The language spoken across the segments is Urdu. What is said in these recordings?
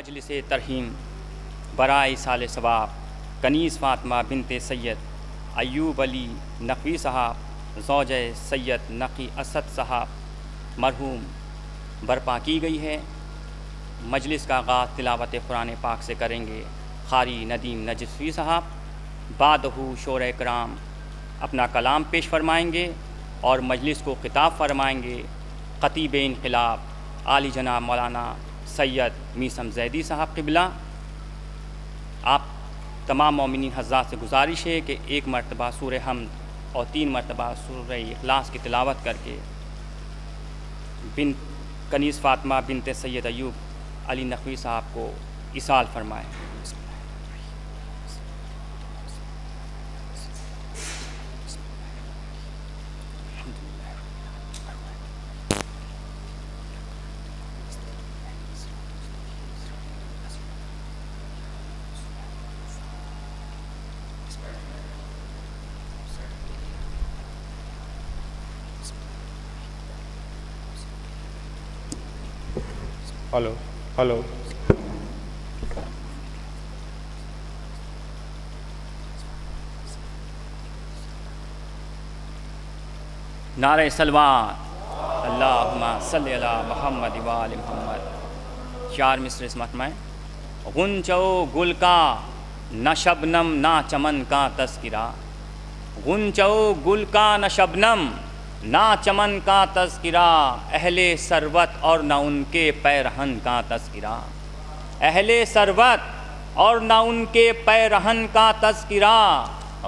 مجلس ترحیم برائے سال ثواب کنیز فاطمہ بنت سید ایوب علی نقوی صاحب زوجہ سید نقی اسد صاحب مرحوم برپا کی گئی ہے۔ مجلس کا آغاز تلاوت قرآن پاک سے کریں گے قاری ندیم نجفی صاحب، بعدہ شورۂ کرام اپنا کلام پیش فرمائیں گے اور مجلس کو خطاب فرمائیں گے خطیب انقلاب عالی جناب مولانا سید میثم زیدی صاحب قبلہ۔ آپ تمام مومنین حضرات سے گزارش ہے کہ ایک مرتبہ سورہ حمد اور 3 مرتبہ سورہ اخلاص کی تلاوت کر کے کنیز فاطمہ بنت سید ایوب علی نقوی صاحب کو اصال فرمائیں۔ ہلو نعرہ صلوات اللہم صلی علی محمد وآل محمد۔ 4 مصرع سماعت فرمائیں۔ غنچو گل کا نہ شبنم نہ چمن کا تذکرہ، غنچو گل کا نہ شبنم نہ چمن کا تذکرہ، اہل ثروت اور نہ ان کے پیرہن کا تذکرہ، اہل ثروت اور نہ ان کے پیرہن کا تذکرہ،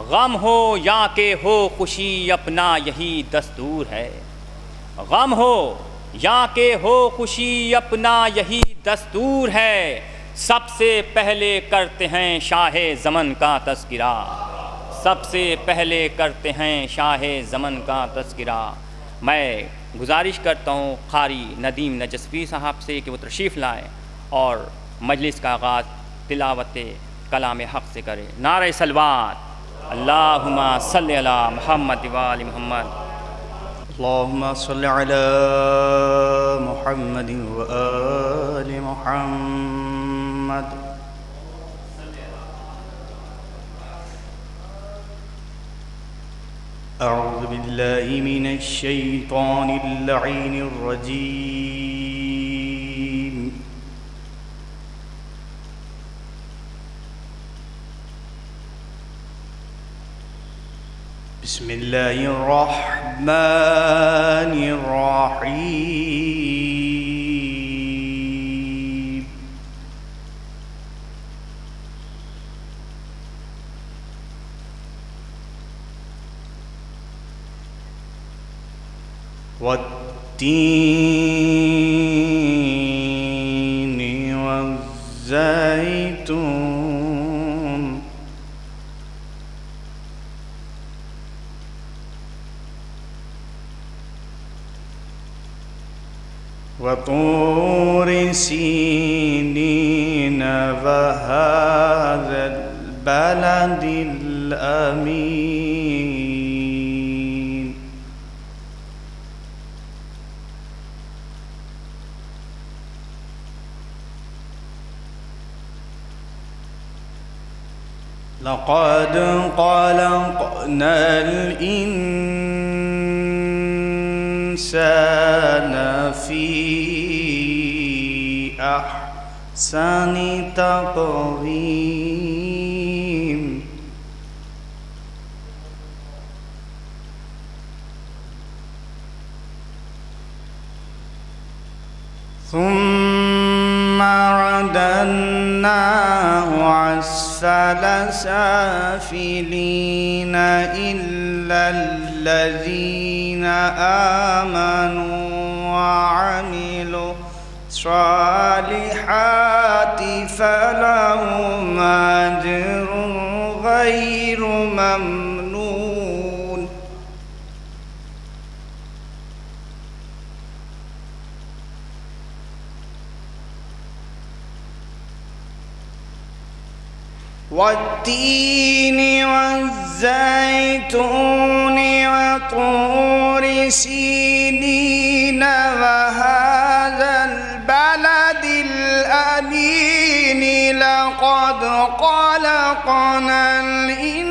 غم ہو یا کہ ہو خوشی اپنا یہی دستور ہے، غم ہو یا کہ ہو خوشی اپنا یہی دستور ہے، سب سے پہلے کرتے ہیں شاہ زمن کا تذکرہ، سب سے پہلے کرتے ہیں شاہ زمن کا تذکرہ۔ میں گزارش کرتا ہوں قاری ندیم نجفی صاحب سے کہ وہ تشریف لائیں اور مجلس کا آغاز تلاوت کلام حق سے کریں۔ نعرہ صلوات اللہم صلی علی محمد وآل محمد۔ اللہم صلی علی محمد وآل محمد۔ اعوذ باللہ من الشیطان اللعین الرجیم۔ بسم اللہ الرحمن الرحیم۔ والتین والزیتون وطور سینین وهذا البلد الامین۔ لقد خلقنا الإنسان في أحسن تقويم۔ ثم رددناه أسفل سافلين إلا الذين آمنوا وعملوا الصالحات فلهم أجر غير ممنون۔ والتين والزيتون وطور سينين وهذا البلد الأمين۔ لقد خلقنا الإنسان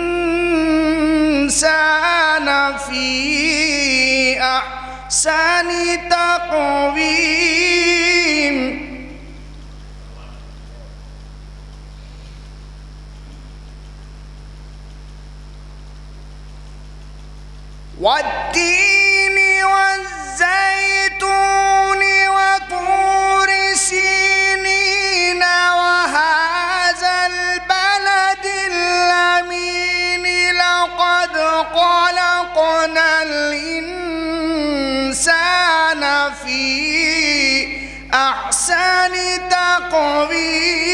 في أحسن تقويم والتين والزيتون وطور سينين وهذا البلد الأمين لقد خلقنا الإنسان في أحسن تقويم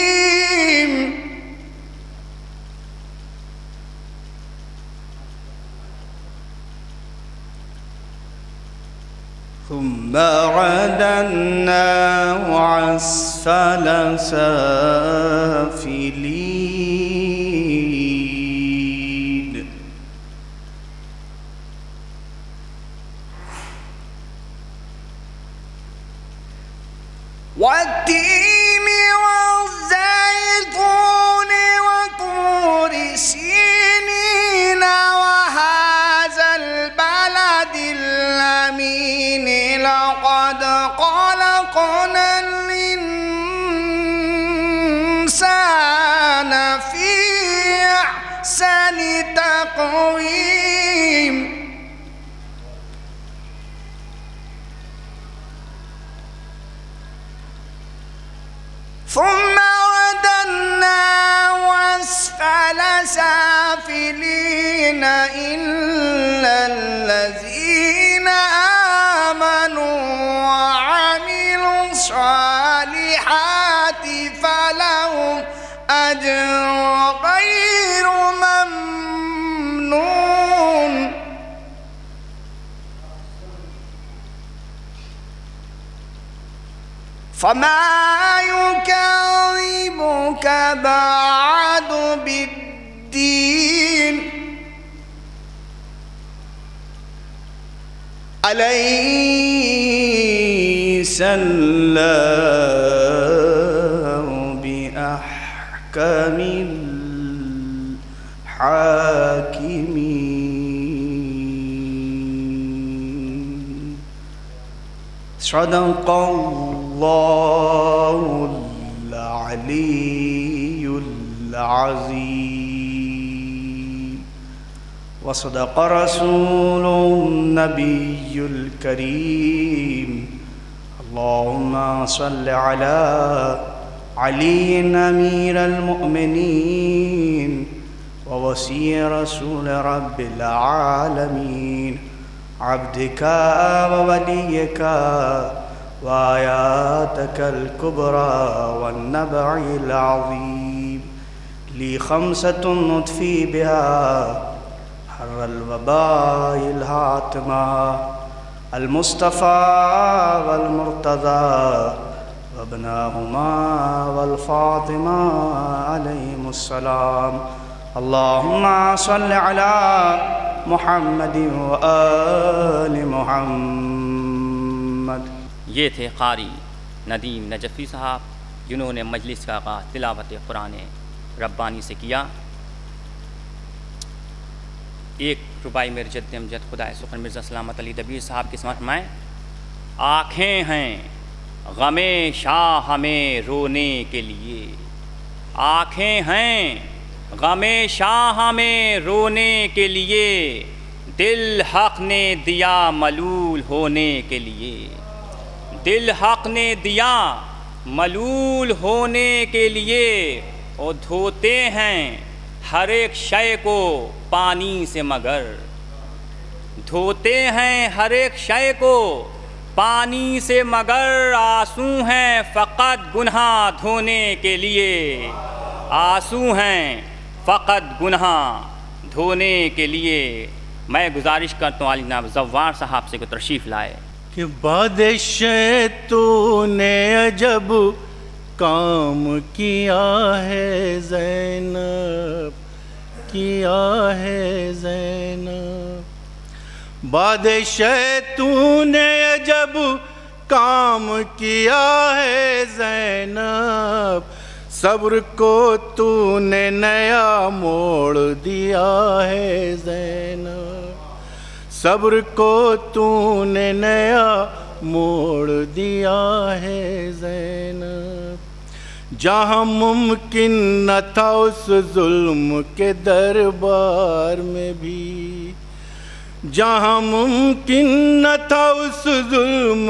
ثم رددناه أسفل سافلين والتين والزيتون وطور سينين وهذا البلد الأمين لقد خلقنا الإنسان في أحسن تقويم ثم رددناه أسفل سافلين إلا الذين آمنوا وعملوا الصالحات فلهم أجر غير ممنون فما يكذبك بعد بالدين أليس الله بأحكم الحاكمين صدق الله العلي العظيم وصدق رسول النبي الكريم اللهم صل على علي أمير المؤمنين ووصي رسول رب العالمين عبدك ووليك وآياتك الكبرى والنبع العظيم لي خمسة نطفي بها حر الوباء الهاتمة المصطفى والمرتضى وابناهما والفاطمة عليهم السلام اللهم صل على محمد وآل محمد. یہ تھے قاری ندیم نجفی صاحب جنہوں نے مجلس کا آغاز تلاوت قرآن ربانی سے کیا. ایک ربائی میرے جد امجد خدائے سخن مرزا سلامت علی دبیر صاحب کی سماعت میں آنکھیں ہیں غم شاہ ہمیں رونے کے لیے، آنکھیں ہیں غم شاہ ہمیں رونے کے لیے، دل حق نے دیا ملول ہونے کے لیے، دل حق نے دیا ملول ہونے کے لیے، اور دھوتے ہیں ہر ایک شے کو پانی سے مگر، دھوتے ہیں ہر ایک شے کو پانی سے مگر، آنسو ہیں فقط گناہ دھونے کے لیے، آنسو ہیں فقط گناہ دھونے کے لیے. میں گزارش کرتا ہوں علی جناب زوار صاحب سے کو تشریف لائے کہ بادشاہ تو نے عجب کام کیا ہے زینب، کیا ہے زینب، بادشاہ تو نے عجب کام کیا ہے زینب، صبر کو تو نے نیا موڑ دیا ہے زینب، صبر کو تو نے نیا موڑ دیا ہے زینب، جہاں ممکن نہ تھا اس ظلم کے دربار میں بھی، جہاں ممکن نہ تھا اس ظلم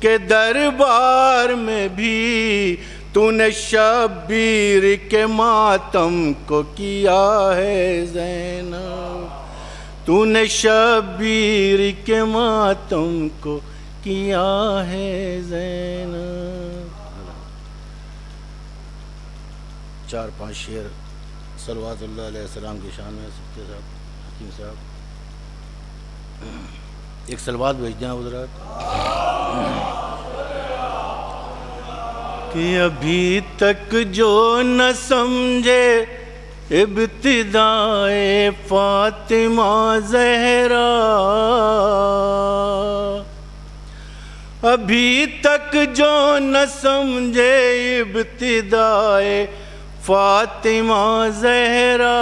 کے دربار میں بھی، تو نے شبیر کے ماتم کو کیا ہے زینب، تو نے شبیر کے ماتم کو کیا ہے زینب۔ 4-5 شعر صلوات اللہ علیہ السلام کی شان میں سکتے صاحب، حکیم صاحب ایک صلوات بھیج دیں حضرات۔ کہ ابھی تک جو نہ سمجھے ابتدائے فاطمہ زہرا، ابھی تک جو نہ سمجھے ابتدائے فاطمہ زہرا،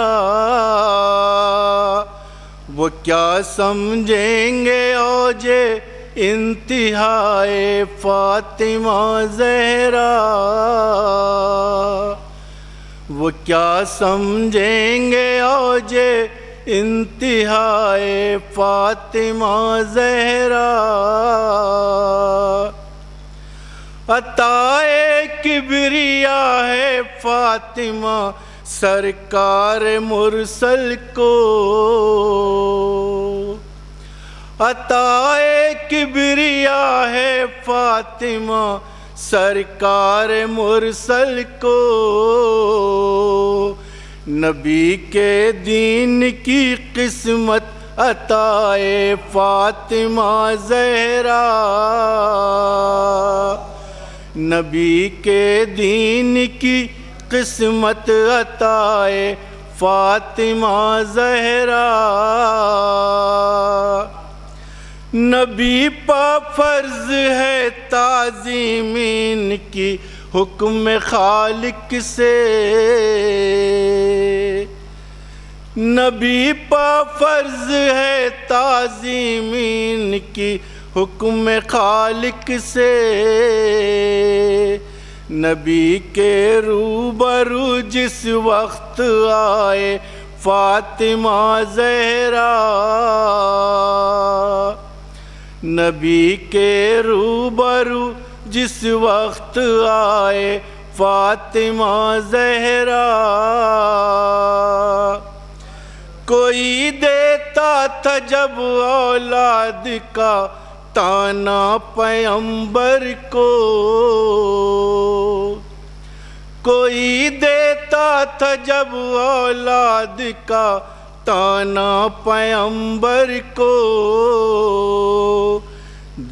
وہ کیا سمجھیں گے اوجے انتہائے فاطمہ زہرا، وہ کیا سمجھیں گے اوجے انتہائے فاطمہ زہرا، عطائے کبریا ہے فاطمہ سرکار مرسل کو، عطائے کبریا ہے فاطمہ سرکار مرسل کو، نبی کے دین کی قسمت عطائے فاطمہ زہرا، نبی کے دین کی قسمت عطائے فاطمہ زہرا، نبی پا فرض ہے تعظیم ان کی حکم خالق سے، نبی پا فرض ہے تعظیم ان کی حکم خالق سے، نبی کے روبرو جس وقت آئے فاطمہ زہرا، نبی کے روبرو جس وقت آئے فاطمہ زہرا، کوئی دیتا تھا جب اولاد کا تانا پیغمبر کو، کوئی دیتا تھا جب اولاد کا تانا پیغمبر کو،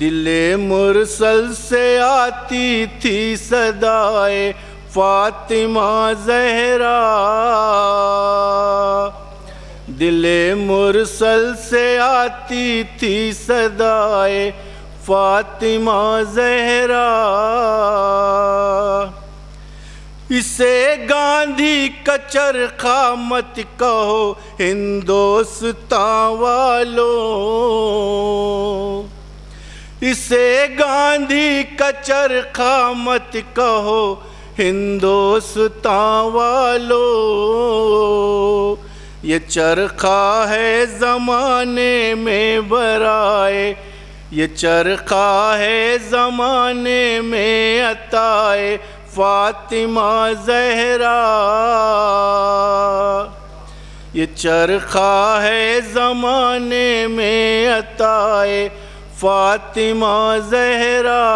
دل مرسل سے آتی تھی صدائے فاطمہ زہرا، دل مرسل سے آتی تھی صدائے فاطمہ زہرا، اسے گاندھی کا چرخہ مت کہو ہندوستان والوں، اسے گاندھی کا چرخہ مت کہو ہندوستان والوں، یہ چرخہ ہے زمانے میں برائے، یہ چرخہ ہے زمانے میں عطائے فاطمہ زہرا، یہ چرخہ ہے زمانے میں عطائے فاطمہ زہرا،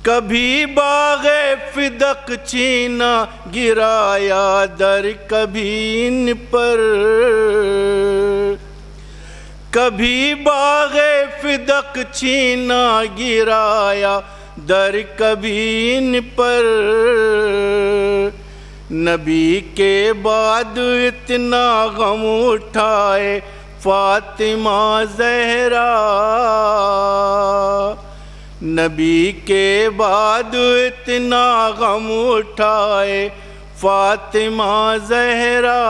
کبھی باغ فدق چھینا گرایا در کبھی ان پر، کبھی باغ فدق چھینا گرایا در کبھی ان پر، نبی کے بعد اتنا غم اٹھائے فاطمہ زہرا، نبی کے بعد اتنا غم اٹھائے فاطمہ زہرا،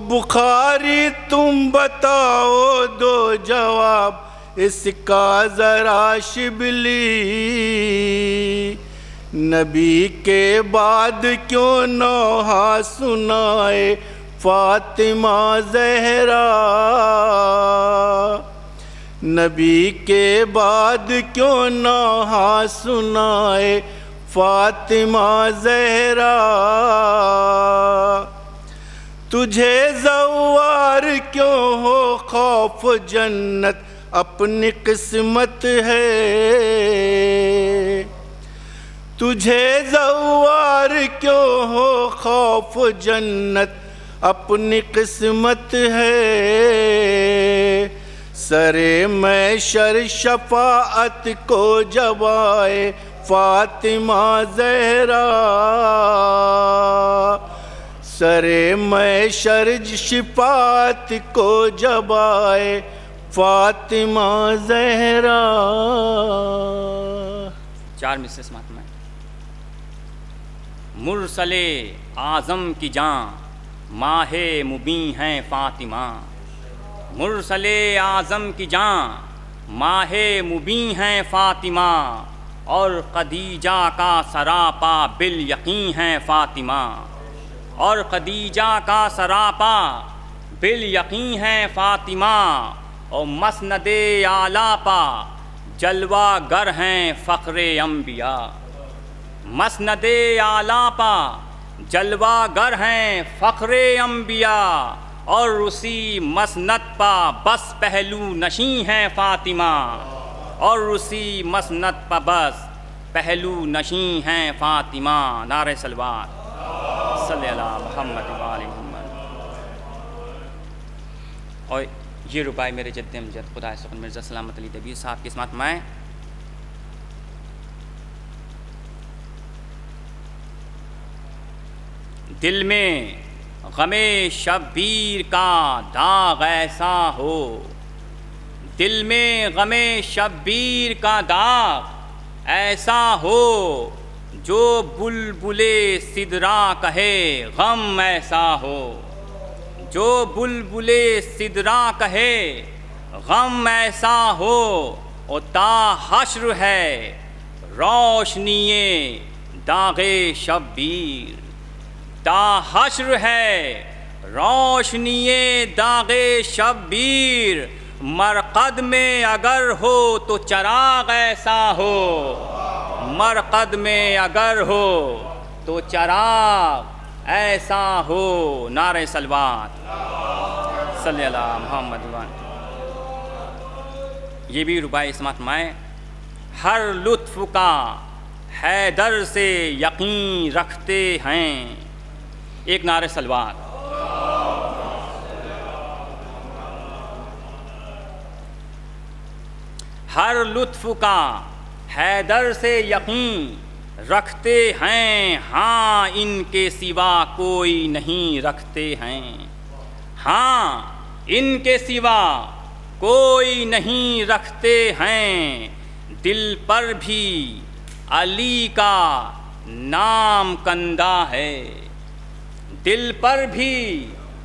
بخاری تم بتاؤ دو جواب اس کا ذرا شبلی، نبی کے بعد کیوں نوحہ سنائے فاطمہ زہرا، نبی کے بعد کیوں نوحہ سنائے فاطمہ زہرا، تجھے زوار کیوں ہو خوف جنت اپنی قسمت ہے، تجھے زوار کیوں ہو خوف جنت اپنی قسمت ہے، سرے محشر شفاعت کو جب آئے فاطمہ زہرا، سرے محشر شفاعت کو جب آئے فاطمہ زہرا۔ 4 مصرع سماعت میں۔ مرسل اعظم کی جان ماہ مبیں ہیں فاطمہ، مرسل اعظم کی جان ماہ مبیں ہیں فاطمہ، اور خدیجہ کا سراپا بالیقین ہے فاطمہ، اور خدیجہ کا سراپا بالیقین ہے فاطمہ، اور مسند اعلیٰ پا جلوہ گر ہیں فخر انبیاء، مسند اعلیٰ پا جلوہ گر ہیں فخر انبیاء، اور اسی مسند پا بس پہلو نشیں ہیں فاطمہ، اور اسی مسند پا بس پہلو نشیں ہیں فاطمہ۔ نعرہ صلوات صلی اللہ محمد وآل محمد۔ اور یہ ربائی میرے جد امجد خدا سخن مرزا سلامت علی دبیر صاحب کی سماعت میں۔ دل میں غم شبیر کا داغ ایسا ہو، دل میں غم شبیر کا داغ ایسا ہو، جو بلبل سدرا کہے غم ایسا ہو، جو بلبل سدرا کہے غم ایسا ہو، اور تا حشر ہے روشنی داغ شبیر، تا حشر ہے روشنی داغ شبیر، مرقد میں اگر ہو تو چراغ ایسا ہو، مرقد میں اگر ہو تو چراغ ایسا ہو۔ نعرہ صلوات صلی اللہ محمد وآلہ۔ یہ بھی ربائی سماعت میں۔ ہر لطف کا حیدر سے یقین رکھتے ہیں، ایک نعرہ صلوات۔ ہر لطف کا حیدر سے یقین رکھتے ہیں، ہاں ان کے سوا کوئی نہیں رکھتے ہیں، ہاں ان کے سوا کوئی نہیں رکھتے ہیں، دل پر بھی علی کا نام کندہ ہے، دل پر بھی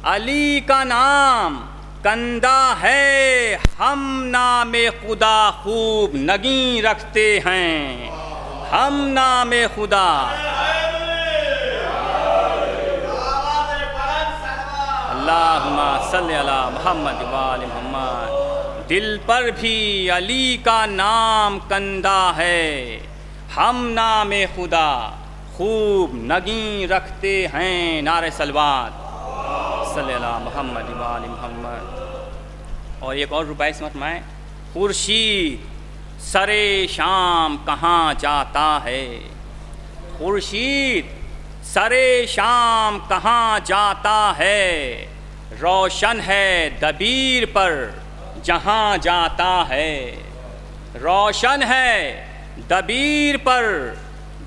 علی کا نام کندہ ہے، ہم نام خدا خوب نگیں رکھتے ہیں، ہم نام خدا اللہم صلی علی محمد وآل محمد۔ دل پر بھی علی کا نام کندہ ہے، ہم نام خدا خوب نگیں رکھتے ہیں۔ نعرہ صلوات صلی اللہ محمد وآل محمد۔ اور ایک اور ربائی سمت میں۔ خورشید سرے شام کہاں جاتا ہے، خورشید سرے شام کہاں جاتا ہے، روشن ہے دبیر پر جہاں جاتا ہے، روشن ہے دبیر پر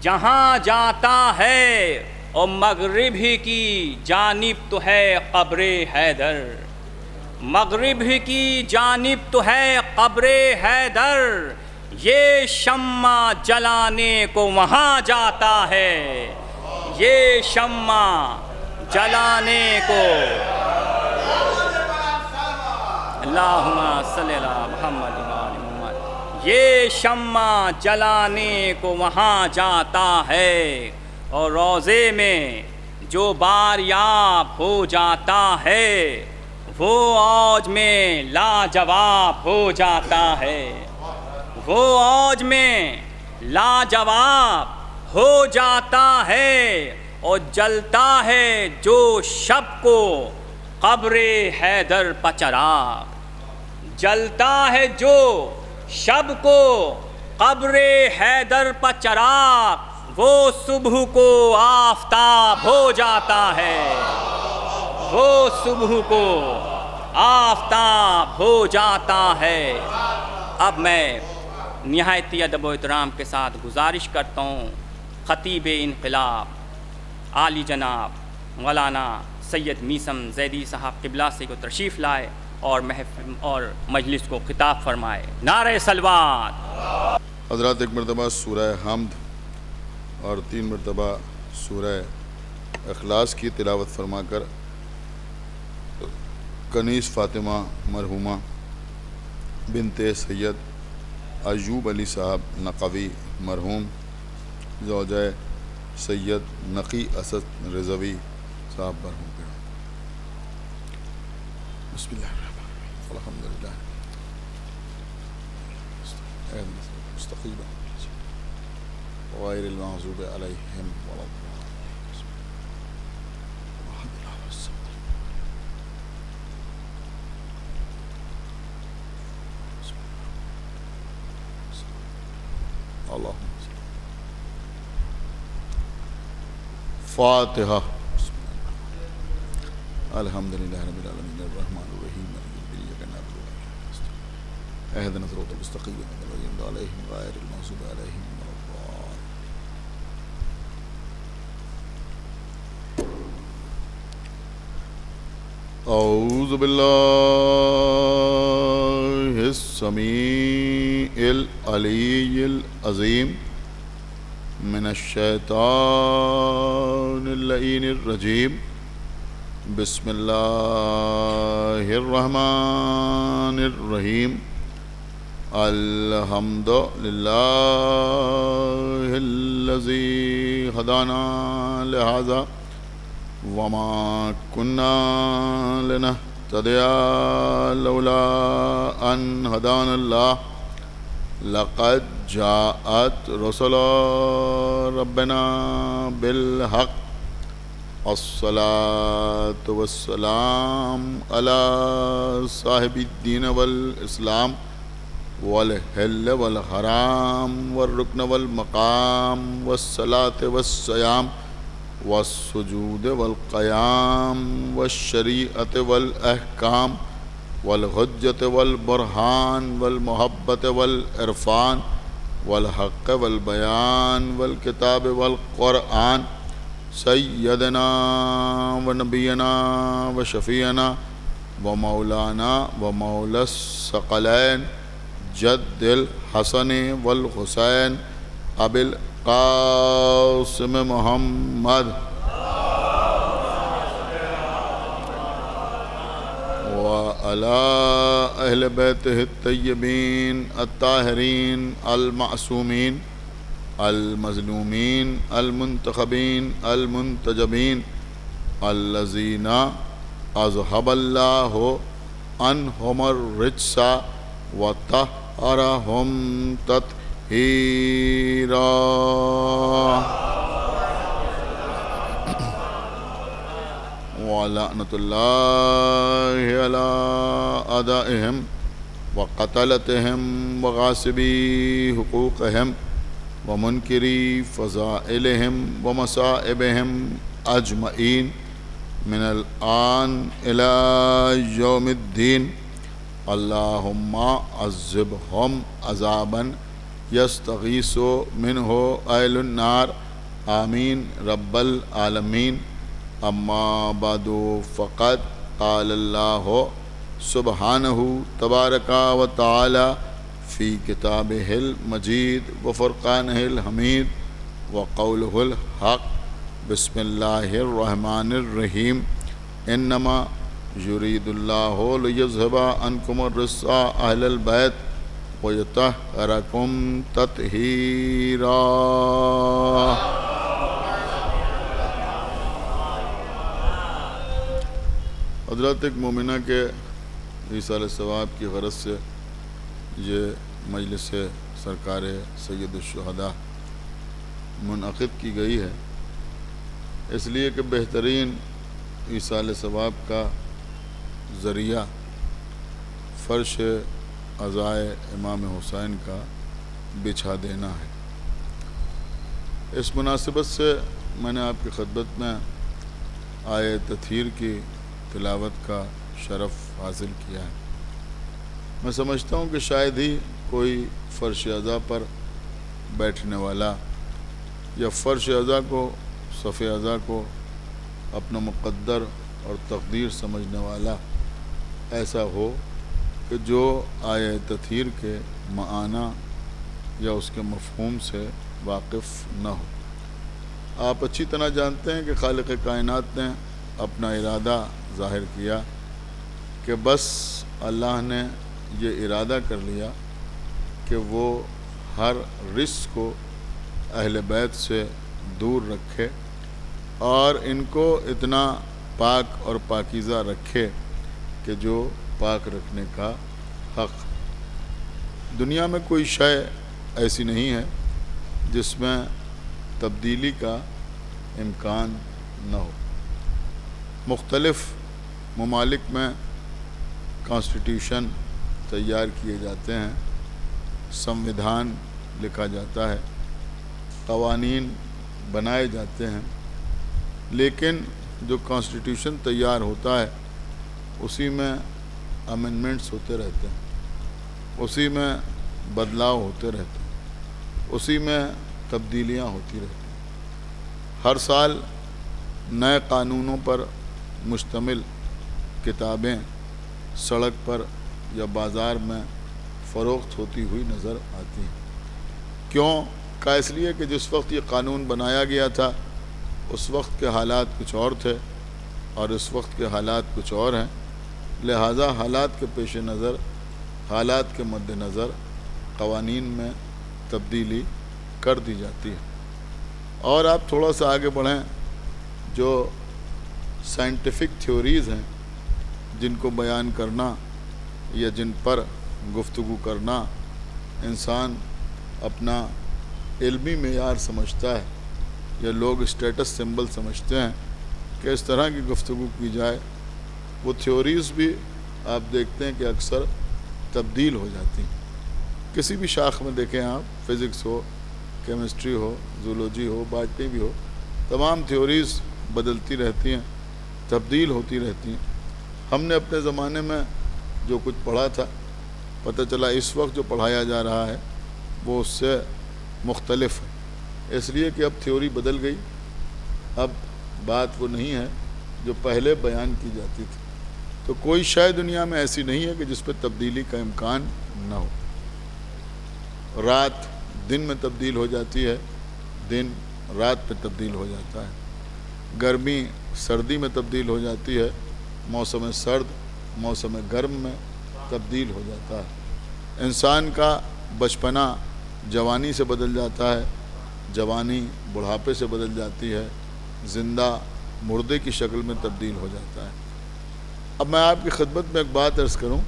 جہاں جاتا ہے، اور مغرب ہی کی جانب تو ہے قبر حیدر، مغرب کی جانب تو ہے قبر حیدر، یہ شمع جلانے کو وہاں جاتا ہے، یہ شمع جلانے کو۔ اللہم صلی علی محمد و آل محمد۔ یہ شمع جلانے کو وہاں جاتا ہے، اور روضے میں جو باریاب ہو جاتا ہے وہ اوج میں لاجواب ہو جاتا ہے، وہ اوج میں لاجواب ہو جاتا ہے، اور جلتا ہے جو شب کو قبر حیدر پہ چراغ، جلتا ہے جو شب کو قبر حیدر پہ چراغ، وہ صبح کو آفتاب ہو جاتا ہے، وہ صبح کو آفتاب ہو جاتا ہے۔ اب میں نہایت ادب و احترام کے ساتھ گزارش کرتا ہوں خطیب انقلاب عالی جناب مولانا سید میثم زیدی صاحب قبلہ سے کو تشریف لائے اور محفل اور مجلس کو خطاب فرمائے۔ نعرہ صلوات۔ حضرات ایک مرتبہ سورہ حمد اور 3 مرتبہ سورہ اخلاص کی تلاوت فرما کر کنیز فاطمہ مرحومہ بنت سید ایوب علی صاحب نقوی مرحوم زوجہ سید نقی اسد رضوی صاحب مرحوم کے بسم اللہ الرحمن الرحیم الحمدللہ مستقیم غیر المغضوب علیہم ولا اللہ فاتحہ۔ الحمدللہ رب العالمین الرحمن الرحیم مالک یوم الدین ایاک نعبد و ایاک نستعین اهدنا الصراط المستقیم صراط الذین انعمت علیہم غیر المغضوب علیہم ولا الضالین۔ اعوذ باللہ السمیع العلی العظیم من الشیطان اللعین الرجیم، بسم اللہ الرحمن الرحیم، الحمد للہ الذی ہدانا لہذا وما كنا لنهتدي لولا أن هدانا الله، لقد جاءت رسل ربنا بالحق، الصلاة والسلام على صاحب الدين والإسلام والحل والحرام والركن والمقام والصلاة والصيام والسجود والقيام والشريعة والأحكام والحجة والبرهان والمحبة والعرفان والحق والبيان والكتاب والقرآن، سيدنا ونبينا وشفيعنا ومولانا ومولى الثقلين جد الحسن والحسين أبي القاسم محمد وعلى أهل بيته الطيبين الطاهرين المعصومين المظلومين المنتخبين المنتجبين الذين أذهب الله عنهم الرجس وطهرهم تطهيرا۔ ولعنة الله على أعدائهم وقتلتهم وغاصبي حقوقهم ومنكري فضائلهم ومصائبهم أجمعين من الآن إلى يوم الدين، اللهم عذبهم عذابا يستغيث منه أهل النار، آمين رب العالمين۔ اما بعد فقد قال الله سبحانہ تبارکا و تعالی فی کتابہ المجید و فرقانہ الحمید و قولہ الحق بسم اللہ الرحمن الرحیم انما یرید اللہ لیذھب عنکم الرجس اہل البیت ویطہرکم تطہیرا۔ حضرات، ایک مومنہ کے ایصال ثواب کی غرض سے یہ مجلس سرکار سید الشہداء منعقد کی گئی ہے، اس لیے کہ بہترین ایصال ثواب کا ذریعہ فرش عزائے امام حسین کا بچھا دینا ہے۔ اس مناسبت سے میں نے آپ کی خدمت میں آیہ تطہیر کی تلاوت کا شرف حاصل کیا ہے۔ میں سمجھتا ہوں کہ شاید ہی کوئی فرش عزا پر بیٹھنے والا یا فرش عزا کو، صف عزا کو اپنا مقدر اور تقدیر سمجھنے والا ایسا ہو کہ جو آیہ تطہیر کے معنی یا اس کے مفہوم سے واقف نہ ہو۔ آپ اچھی طرح جانتے ہیں کہ خالق کائنات نے اپنا ارادہ ظاہر کیا کہ بس اللہ نے یہ ارادہ کر لیا کہ وہ ہر رجس کو اہل بیت سے دور رکھے اور ان کو اتنا پاک اور پاکیزہ رکھے کہ جو پاک رکھنے کا حق۔ دنیا میں کوئی شے ایسی نہیں ہے جس میں تبدیلی کا امکان نہ ہو۔ مختلف ممالک میں کانسٹیٹیوشن تیار کیے جاتے ہیں، سموِدھان لکھا جاتا ہے، قوانین بنائے جاتے ہیں، لیکن جو کانسٹیٹیوشن تیار ہوتا ہے اسی میں امینڈمنٹس ہوتے رہتے ہیں، اسی میں بدلاؤ ہوتے رہتے ہیں، اسی میں تبدیلیاں ہوتی رہتی ہیں۔ ہر سال نئے قانونوں پر مشتمل کتابیں سڑک پر یا بازار میں فروخت ہوتی ہوئی نظر آتی ہیں۔ کیوں؟ کا اس لیے کہ جس وقت یہ قانون بنایا گیا تھا اس وقت کے حالات کچھ اور تھے اور اس وقت کے حالات کچھ اور ہیں، لہٰذا حالات کے پیش نظر، حالات کے مد نظر قوانین میں تبدیلی کر دی جاتی ہے۔ اور آپ تھوڑا سا آگے بڑھیں، جو سائنٹیفک تھیوریز ہیں جن کو بیان کرنا یا جن پر گفتگو کرنا انسان اپنا علمی معیار سمجھتا ہے یا لوگ اسٹیٹس سمبل سمجھتے ہیں کہ اس طرح کی گفتگو کی جائے، وہ تھیوریز بھی آپ دیکھتے ہیں کہ اکثر تبدیل ہو جاتی ہیں۔ کسی بھی شاخ میں دیکھیں آپ، فزکس ہو، کیمسٹری ہو، زولوجی ہو، باٹنی بھی ہو، تمام تھیوریز بدلتی رہتی ہیں، تبدیل ہوتی رہتی ہیں۔ ہم نے اپنے زمانے میں جو کچھ پڑھا تھا، پتہ چلا اس وقت جو پڑھایا جا رہا ہے وہ اس سے مختلف ہے، اس لیے کہ اب تھیوری بدل گئی، اب بات وہ نہیں ہے جو پہلے بیان کی جاتی تھی۔ تو کوئی شے دنیا میں ایسی نہیں ہے کہ جس پہ تبدیلی کا امکان نہ ہو۔ رات دن میں تبدیل ہو جاتی ہے، دن رات پہ تبدیل ہو جاتا ہے، گرمی سردی میں تبدیل ہو جاتی ہے، موسم سرد موسم گرم میں تبدیل ہو جاتا ہے۔ انسان کا بچپنا جوانی سے بدل جاتا ہے، جوانی بڑھاپے سے بدل جاتی ہے، زندہ مردے کی شکل میں تبدیل ہو جاتا ہے۔ اب میں آپ کی خدمت میں ایک بات عرض کروں،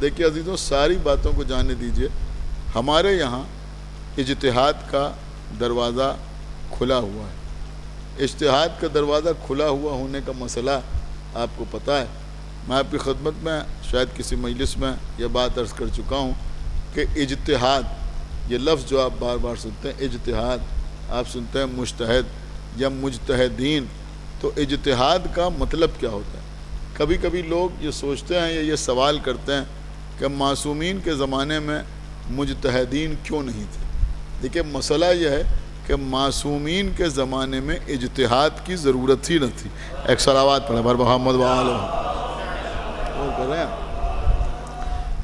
دیکھیے عزیزوں، ساری باتوں کو جاننے دیجئے، ہمارے یہاں اجتہاد کا دروازہ کھلا ہوا ہے۔ اجتہاد کا دروازہ کھلا ہوا ہونے کا مسئلہ آپ کو پتہ ہے۔ میں آپ کی خدمت میں شاید کسی مجلس میں یہ بات عرض کر چکا ہوں کہ اجتہاد، یہ لفظ جو آپ بار بار سنتے ہیں، اجتہاد، آپ سنتے ہیں مجتہد یا مجتہدین، تو اجتہاد کا مطلب کیا ہوتا ہے؟ کبھی کبھی لوگ یہ سوچتے ہیں یا یہ سوال کرتے ہیں کہ معصومین کے زمانے میں مجتہدین کیوں نہیں تھے؟ دیکھیں، مسئلہ یہ ہے کہ معصومین کے زمانے میں اجتہاد کی ضرورت ہی نہ تھی۔ ایک صلوات پڑھیں بر محمد و آلہ، وہ کر رہے ہیں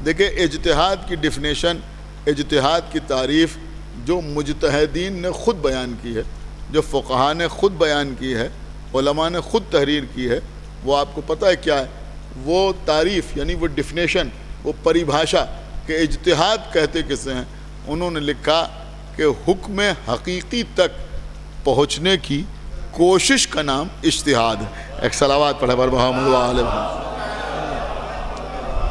دیکھیں اجتہاد کی ڈیفینیشن، اجتہاد کی تعریف جو مجتہدین نے خود بیان کی ہے، جو فقہاء نے خود بیان کی ہے، علماء نے خود تحریر کی ہے، وہ آپ کو پتہ ہے کیا ہے؟ وہ تعریف یعنی وہ ڈیفینیشن، وہ پریبھاشا کہ اجتہاد کہتے کسے ہیں، انہوں نے لکھا کہ حکم حقیقی تک پہنچنے کی کوشش کا نام اجتہاد ہے۔ ایک صلوات پڑھے بر محمد و آل محمد۔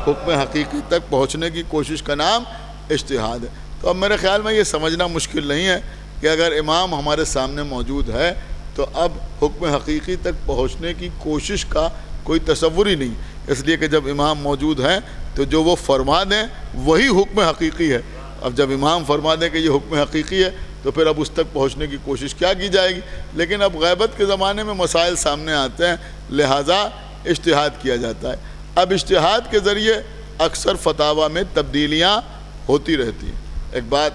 حکم حقیقی تک پہنچنے کی کوشش کا نام اجتہاد ہے۔ تو اب میرے خیال میں یہ سمجھنا مشکل نہیں ہے کہ اگر امام ہمارے سامنے موجود ہے تو اب حکم حقیقی تک پہنچنے کی کوشش کا کوئی تصور ہی نہیں، اس لیے کہ جب امام موجود ہیں تو جو وہ فرما دیں وہی حکم حقیقی ہے۔ اب جب امام فرما دیں کہ یہ حکم حقیقی ہے تو پھر اب اس تک پہنچنے کی کوشش کیا کی جائے گی؟ لیکن اب غیبت کے زمانے میں مسائل سامنے آتے ہیں، لہٰذا اجتہاد کیا جاتا ہے۔ اب اجتہاد کے ذریعے اکثر فتاویٰ میں تبدیلیاں ہوتی رہتی ہیں۔ ایک بات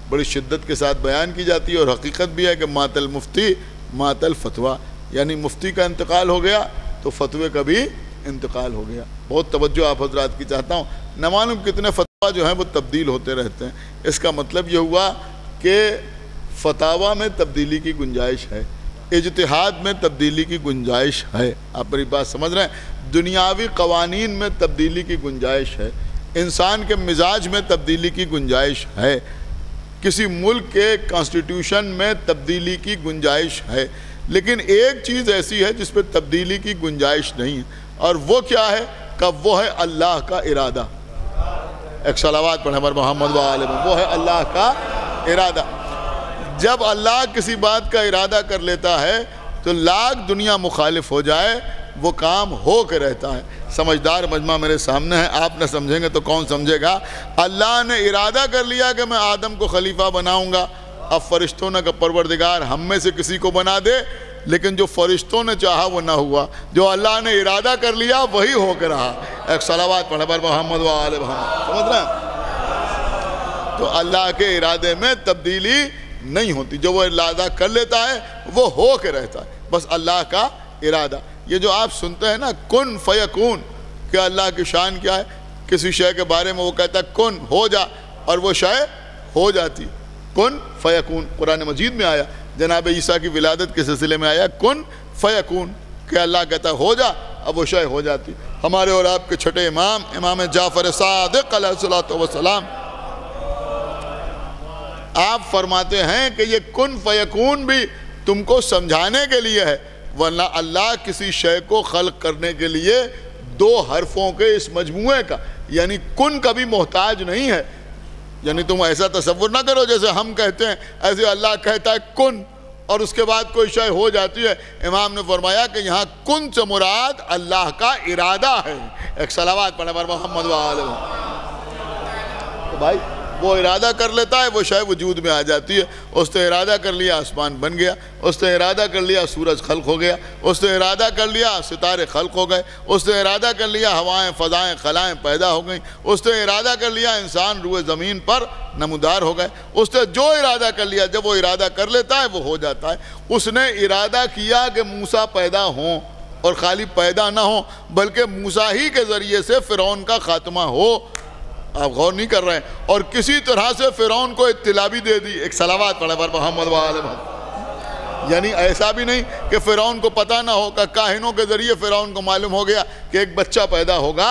بڑی شدت کے ساتھ بیان کی جاتی ہے اور حقیقت بھی ہے کہ مات المفتی مات الفتویٰ، یعنی مفتی کا انتقال ہو گیا تو فتوے کا بھی انتقال ہو گیا۔ بہت توجہ آپ حضرات کی چاہتا ہوں، نہ معلوم کتنے فتویٰ جو ہیں وہ تبدیل ہوتے رہتے ہیں۔ اس کا مطلب یہ ہوا کہ فتاویٰ میں تبدیلی کی گنجائش ہے، اجتہاد میں تبدیلی کی گنجائش ہے۔ آپ میری بات سمجھ رہے ہیں؟ دنیاوی قوانین میں تبدیلی کی گنجائش ہے، انسان کے مزاج میں تبدیلی کی گنجائش ہے، کسی ملک کے کانسٹیٹیوشن میں تبدیلی کی گنجائش ہے، لیکن ایک چیز ایسی ہے جس پہ تبدیلی کی گنجائش نہیں ہے، اور وہ کیا ہے؟ کہ وہ ہے اللہ کا ارادہ۔ ایک صلوات پڑھیں بر محمد و آل محمد۔ وہ ہے اللہ کا ارادہ۔ جب اللہ کسی بات کا ارادہ کر لیتا ہے تو لاکھ دنیا مخالف ہو جائے وہ کام ہو کے رہتا ہے۔ سمجھدار مجمع میرے سامنے ہے، آپ نہ سمجھیں گے تو کون سمجھے گا؟ اللہ نے ارادہ کر لیا کہ میں آدم کو خلیفہ بناؤں گا، اب فرشتوں نے کہ پروردگار ہم میں سے کسی کو بنا دے، لیکن جو فرشتوں نے چاہا وہ نہ ہوا، جو اللہ نے ارادہ کر لیا وہی ہو کے رہا۔ ایک صلوات پڑھے بر محمد و آل محمد۔ سمجھ رہے ہیں؟ تو اللہ کے ارادے میں تبدیلی نہیں ہوتی، جو وہ ارادہ کر لیتا ہے وہ ہو کے رہتا ہے، بس اللہ کا ارادہ۔ یہ جو آپ سنتے ہیں نا کن فیکون، کہ اللہ کی شان کیا ہے؟ کسی شے کے بارے میں وہ کہتا ہے کن ہو جا، اور وہ شے ہو جاتی۔ کن فیکون قرآن مجید میں آیا، جناب عیسیٰ کی ولادت کے سلسلے میں آیا کن فیکون، کہ اللہ کہتا ہے ہو جا، اب وہ شے ہو جاتی۔ ہمارے اور آپ کے چھٹے امام، امام جعفر صادق علیہ الصلوۃ والسلام، آپ فرماتے ہیں کہ یہ کن فیکون بھی تم کو سمجھانے کے لیے ہے، ورنہ اللہ کسی شے کو خلق کرنے کے لیے دو حرفوں کے اس مجموعے کا یعنی کن کا بھی محتاج نہیں ہے۔ یعنی تم ایسا تصور نہ کرو جیسے ہم کہتے ہیں، ایسے اللہ کہتا ہے کن اور اس کے بعد کوئی شے ہو جاتی ہے۔ امام نے فرمایا کہ یہاں کن سے مراد اللہ کا ارادہ ہے۔ ایک صلوات پڑھیں بر محمد و آل محمد۔ تو بھائی وہ ارادہ کر لیتا ہے وہ شے وجود میں آ جاتی ہے۔ اس نے ارادہ کر لیا آسمان بن گیا، اس نے ارادہ کر لیا سورج خلق ہو گیا، اس نے ارادہ کر لیا ستارے خلق ہو گئے، اس نے ارادہ کر لیا ہوائیں فضائیں خلائیں پیدا ہو گئیں، اس نے ارادہ کر لیا انسان روئے زمین پر نمودار ہو گئے۔ اس نے جو ارادہ کر لیا، جب وہ ارادہ کر لیتا ہے وہ ہو جاتا ہے۔ اس نے ارادہ کیا کہ موسیٰ پیدا ہوں، اور خالی پیدا نہ ہوں بلکہ موسیٰ ہی کے ذریعے سے فرعون کا خاتمہ ہو۔ آپ غور نہیں کر رہے ہیں، اور کسی طرح سے فرعون کو اطلاع بھی دے دی۔ ایک صلوات پڑھے بر محمد و آل محمد۔ یعنی ایسا بھی نہیں کہ فرعون کو پتہ نہ ہو، کہ کاہنوں کے ذریعے فرعون کو معلوم ہو گیا کہ ایک بچہ پیدا ہوگا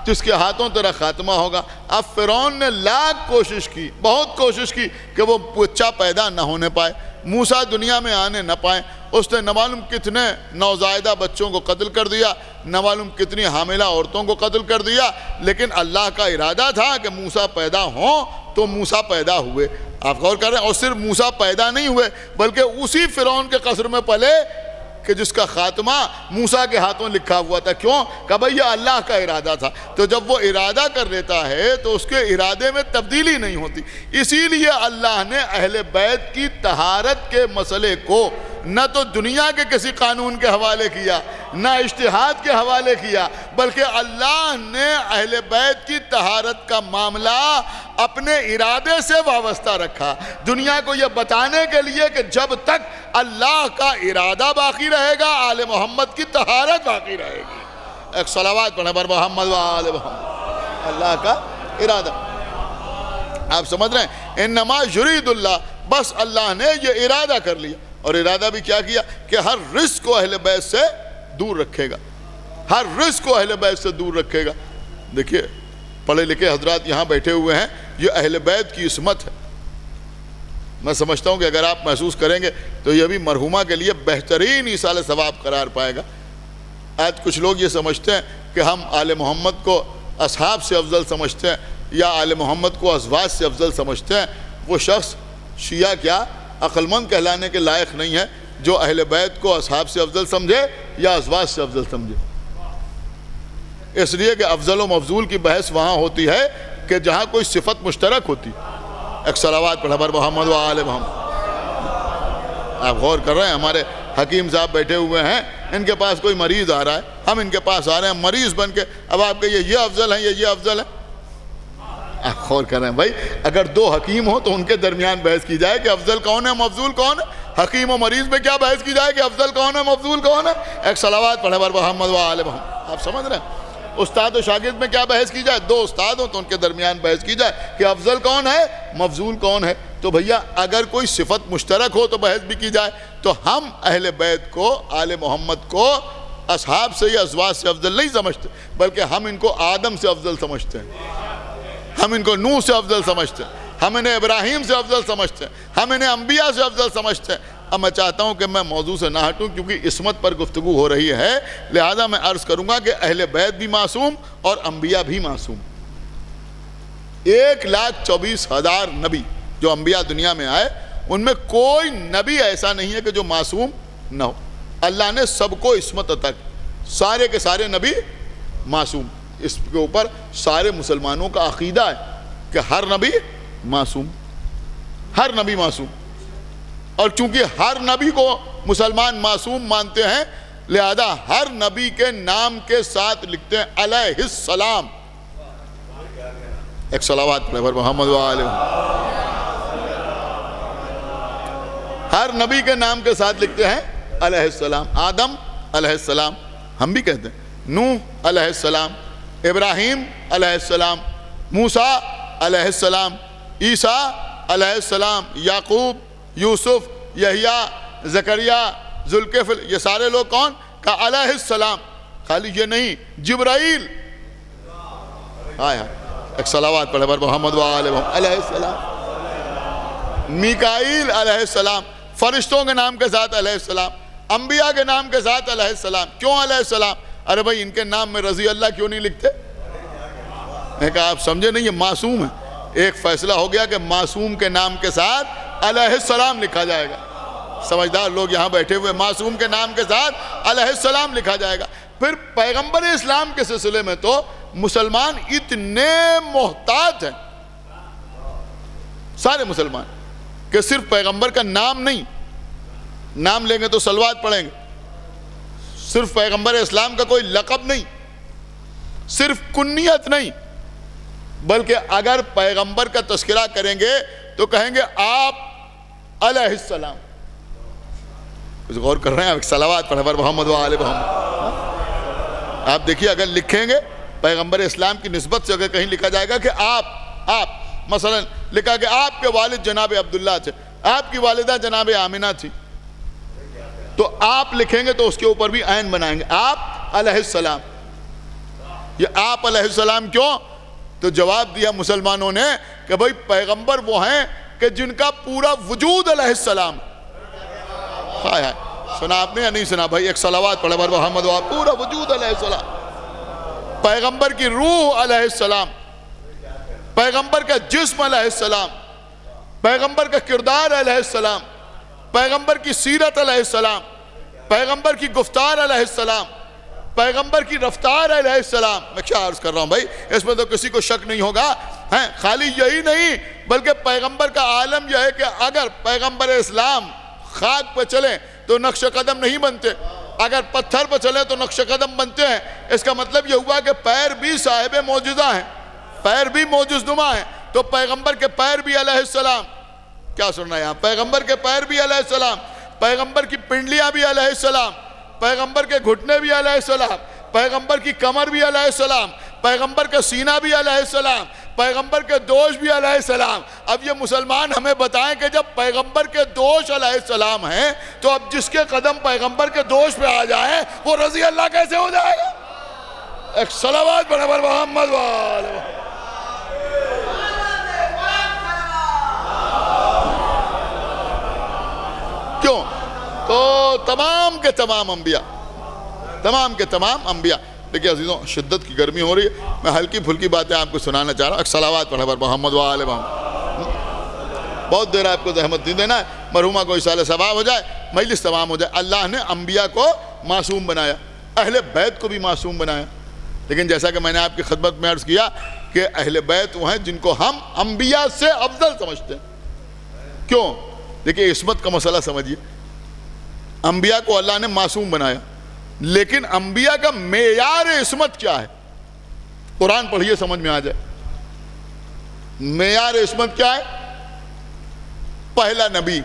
جس کے ہاتھوں تیرا خاتمہ ہوگا۔ اب فرعون نے لاکھ کوشش کی، بہت کوشش کی کہ وہ بچہ پیدا نہ ہونے پائے، موسیٰ دنیا میں آنے نہ پائیں۔ اس نے نہ معلوم کتنے نوزائیدہ بچوں کو قتل کر دیا، نہ معلوم کتنی حاملہ عورتوں کو قتل کر دیا، لیکن اللہ کا ارادہ تھا کہ موسیٰ پیدا ہوں تو موسیٰ پیدا ہوئے۔ آپ غور کر رہے ہیں؟ اور صرف موسیٰ پیدا نہیں ہوئے بلکہ اسی فرعون کے قصر میں پلے کہ جس کا خاتمہ موسیٰ کے ہاتھوں لکھا ہوا تھا۔ کیوں؟ کہ بھئی یہ اللہ کا ارادہ تھا، تو جب وہ ارادہ کر لیتا ہے تو اس کے ارادے میں تبدیلی نہیں ہوتی۔ اسی لیے اللہ نے اہل بیت کی طہارت کے مسئلے کو نہ تو دنیا کے کسی قانون کے حوالے کیا، نہ اجتہاد کے حوالے کیا، بلکہ اللہ نے اہل بیت کی طہارت کا معاملہ اپنے ارادے سے وابستہ رکھا، دنیا کو یہ بتانے کے لیے کہ جب تک اللہ کا ارادہ باقی رہے گا آل محمد کی طہارت باقی رہے گی۔ ایک صلوات پڑھیں بر محمد و آل محمد۔ اللہ کا ارادہ. آپ سمجھ رہے ہیں؟ انما یرید اللہ، بس اللہ نے یہ ارادہ کر لیا. اور ارادہ بھی کیا کیا کہ ہر رزق کو اہل بیت سے دور رکھے گا، ہر رزق کو اہل بیت سے دور رکھے گا. دیکھیے پڑھے لکھے حضرات یہاں بیٹھے ہوئے ہیں، یہ اہل بیت کی عصمت ہے. میں سمجھتا ہوں کہ اگر آپ محسوس کریں گے تو یہ بھی مرحومہ کے لیے بہترین ایصال ثواب قرار پائے گا. آج کچھ لوگ یہ سمجھتے ہیں کہ ہم آل محمد کو اصحاب سے افضل سمجھتے ہیں یا آل محمد کو ازواج سے افضل سمجھتے ہیں. وہ شخص شیعہ کیا عقل مند کہلانے کے لائق نہیں ہے جو اہل بیت کو اصحاب سے افضل سمجھے یا ازواج سے افضل سمجھے. اس لیے کہ افضل و مفضول کی بحث وہاں ہوتی ہے کہ جہاں کوئی صفت مشترک ہوتی. ایک صلوات پڑھا بر محمد و آل محمد. آپ غور کر رہے ہیں، ہمارے حکیم صاحب بیٹھے ہوئے ہیں، ان کے پاس کوئی مریض آ رہا ہے، ہم ان کے پاس آ رہے ہیں مریض بن کے، اب آپ کہیے یہ افضل ہے یہ افضل ہے. آپ غور کر رہے ہیں بھائی، اگر دو حکیم ہو تو ان کے درمیان بحث کی جائے کہ افضل کون ہے مفضول کون ہے. حکیم و مریض میں کیا بحث کی جائے کہ افضل کون ہے مفضول کون ہے. ایک صلوات پڑھے بر محمد و آل محمد. آپ سمجھ رہے ہیں؟ استاد و شاگرد میں کیا بحث کی جائے؟ دو استاد ہوں تو ان کے درمیان بحث کی جائے کہ افضل کون ہے مفضول کون ہے. تو بھیا اگر کوئی صفت مشترک ہو تو بحث بھی کی جائے. تو ہم اہل بیت کو، آل محمد کو اصحاب سے یا ازواج سے افضل نہیں سمجھتے، بلکہ ہم ان کو آدم سے افضل سمجھتے ہیں، ہم ان کو نوح سے افضل سمجھتے ہیں، ہم انہیں ابراہیم سے افضل سمجھتے ہیں، ہم انہیں انبیاء سے افضل سمجھتے ہیں. اب میں چاہتا ہوں کہ میں موضوع سے نہ ہٹوں کیونکہ عصمت پر گفتگو ہو رہی ہے، لہذا میں عرض کروں گا کہ اہل بیت بھی معصوم اور انبیاء بھی معصوم. 1,24,000 نبی جو انبیاء دنیا میں آئے، ان میں کوئی نبی ایسا نہیں ہے کہ جو معصوم نہ ہو. اللہ نے سب کو عصمت عطا کی، سارے کے سارے نبی معصوم. اس کے اوپر سارے مسلمانوں کا عقیدہ ہے کہ ہر نبی معصوم، ہر نبی معصوم. اور چونکہ ہر نبی کو مسلمان معصوم مانتے ہیں، لہذا ہر نبی کے نام کے ساتھ لکھتے ہیں علیہ السلام. ایک صلوات پڑھے بر محمد و آل محمد. ہر نبی کے نام کے ساتھ لکھتے ہیں علیہ السلام. آدم علیہ السلام ہم بھی کہتے ہیں، نوح علیہ السلام، ابراہیم علیہ السلام، موسیٰ علیہ السلام، عیسیٰ علیہ السلام، یعقوب، یوسف، یحییٰ، زکریا، ذوالکفل، یہ سارے لوگ کون؟ کہ علیہ السلام. خالی یہ نہیں، جبرائیل، ایک صلوات پڑھے بر محمد و آل محمد، علیہ السلام. میکائیل علیہ السلام، فرشتوں کے نام کے ساتھ علیہ السلام، انبیاء کے نام کے ساتھ علیہ السلام. کیوں علیہ السلام؟ ارے بھائی ان کے نام میں رضی اللہ کیوں نہیں لکھتے؟ میں کہا آپ سمجھے نہیں، یہ معصوم ہے. ایک فیصلہ ہو گیا کہ معصوم کے نام کے ساتھ علیہ السلام لکھا جائے گا. سمجھدار لوگ یہاں بیٹھے ہوئے، معصوم کے نام کے ساتھ علیہ السلام لکھا جائے گا. پھر پیغمبر اسلام کے سلسلے میں تو مسلمان اتنے محتاط ہیں، سارے مسلمان، کہ صرف پیغمبر کا نام نہیں، نام لیں گے تو صلوات پڑھیں گے. صرف پیغمبر اسلام کا کوئی لقب نہیں، صرف کنیت نہیں، بلکہ اگر پیغمبر کا تذکرہ کریں گے تو کہیں گے آپ علیہ السلام. کچھ غور کر رہے ہیں؟ آپ صلوات پڑھیں بر محمد و آل محمد. آپ دیکھیے اگر لکھیں گے پیغمبر اسلام کی نسبت سے، اگر کہیں لکھا جائے گا کہ آپ مثلا لکھا کہ آپ کے والد جناب عبداللہ تھے، آپ کی والدہ جناب آمنہ تھی، تو آپ لکھیں گے تو اس کے اوپر بھی عین بنائیں گے، آپ علیہ السلام. یہ آپ علیہ السلام کیوں؟ تو جواب دیا مسلمانوں نے کہ بھئی پیغمبر وہ ہیں کہ جن کا پورا وجود علیہ السلام. ہائے سنا آپ نے یا نہیں سنا بھائی؟ ایک صلوات پڑھے بر محمد و پورا وجود علیہ السلام. پیغمبر کی روح علیہ السلام، پیغمبر کا جسم علیہ السلام، پیغمبر کا کردار علیہ السلام، پیغمبر کی سیرت علیہ السلام، پیغمبر کی گفتار علیہ السلام، پیغمبر کی رفتار علیہ السلام. میں کیا عرض کر رہا ہوں بھائی؟ اس میں تو کسی کو شک نہیں ہوگا. خالی یہی نہیں بلکہ پیغمبر کا عالم یہ ہے کہ اگر پیغمبر اسلام خاک پہ چلیں تو نقش قدم نہیں بنتے، اگر پتھر پہ چلیں تو نقش قدم بنتے ہیں. اس کا مطلب یہ ہوا کہ پیر بھی صاحب معجزہ ہیں، پیر بھی معجز نما ہیں. تو پیغمبر کے پیر بھی علیہ السلام. کیا سننا ہے یہاں؟ پیغمبر کے پیر بھی علیہ السلام، پیغمبر کی پنڈلیاں بھی علیہ السلام، پیغمبر کے گھٹنے بھی علیہ السلام، پیغمبر کی کمر بھی علیہ السلام، پیغمبر کا سینہ بھی علیہ السلام، پیغمبر کے دوست بھی علیہ السلام. اب یہ مسلمان ہمیں بتائیں کہ جب پیغمبر کے دوست علیہ السلام ہیں تو اب جس کے قدم پیغمبر کے دوست پہ آ جائیں وہ رضی اللہ کیسے ہو جائے گا؟ ایک صلوات پڑھیں پر محمد وآلہ محمد. کیوں؟ تو تمام کے تمام انبیاء دیکھیں عزیزوں شدت کی گرمی ہو رہی ہے، میں ہلکی پھلکی باتیں آپ کو سنانا چاہ رہا ہوں. صلوات پڑھیں پر محمد وآلہ محمد. بہت دیر آپ کو زحمت نہیں دینا ہے، مرحومہ کو اصالہ ثواب ہو جائے، مجلس تمام ہو جائے. اللہ نے انبیاء کو معصوم بنایا، اہل بیت کو بھی معصوم بنایا. لیکن جیسا کہ میں نے آپ کی خدمت میں عرض کیا کہ اہل بیت وہ ہیں جن کو ہم انبیاء سے افضل سمجھتے ہیں. کیوں؟ دیکھیں عصمت کا مسئلہ سمجھیے. انبیاء کو اللہ نے معصوم بنایا، لیکن انبیاء کا معیار عصمت کیا ہے؟ قرآن پڑھیے سمجھ میں آ جائے. معیار عصمت کیا ہے؟ پہلا نبی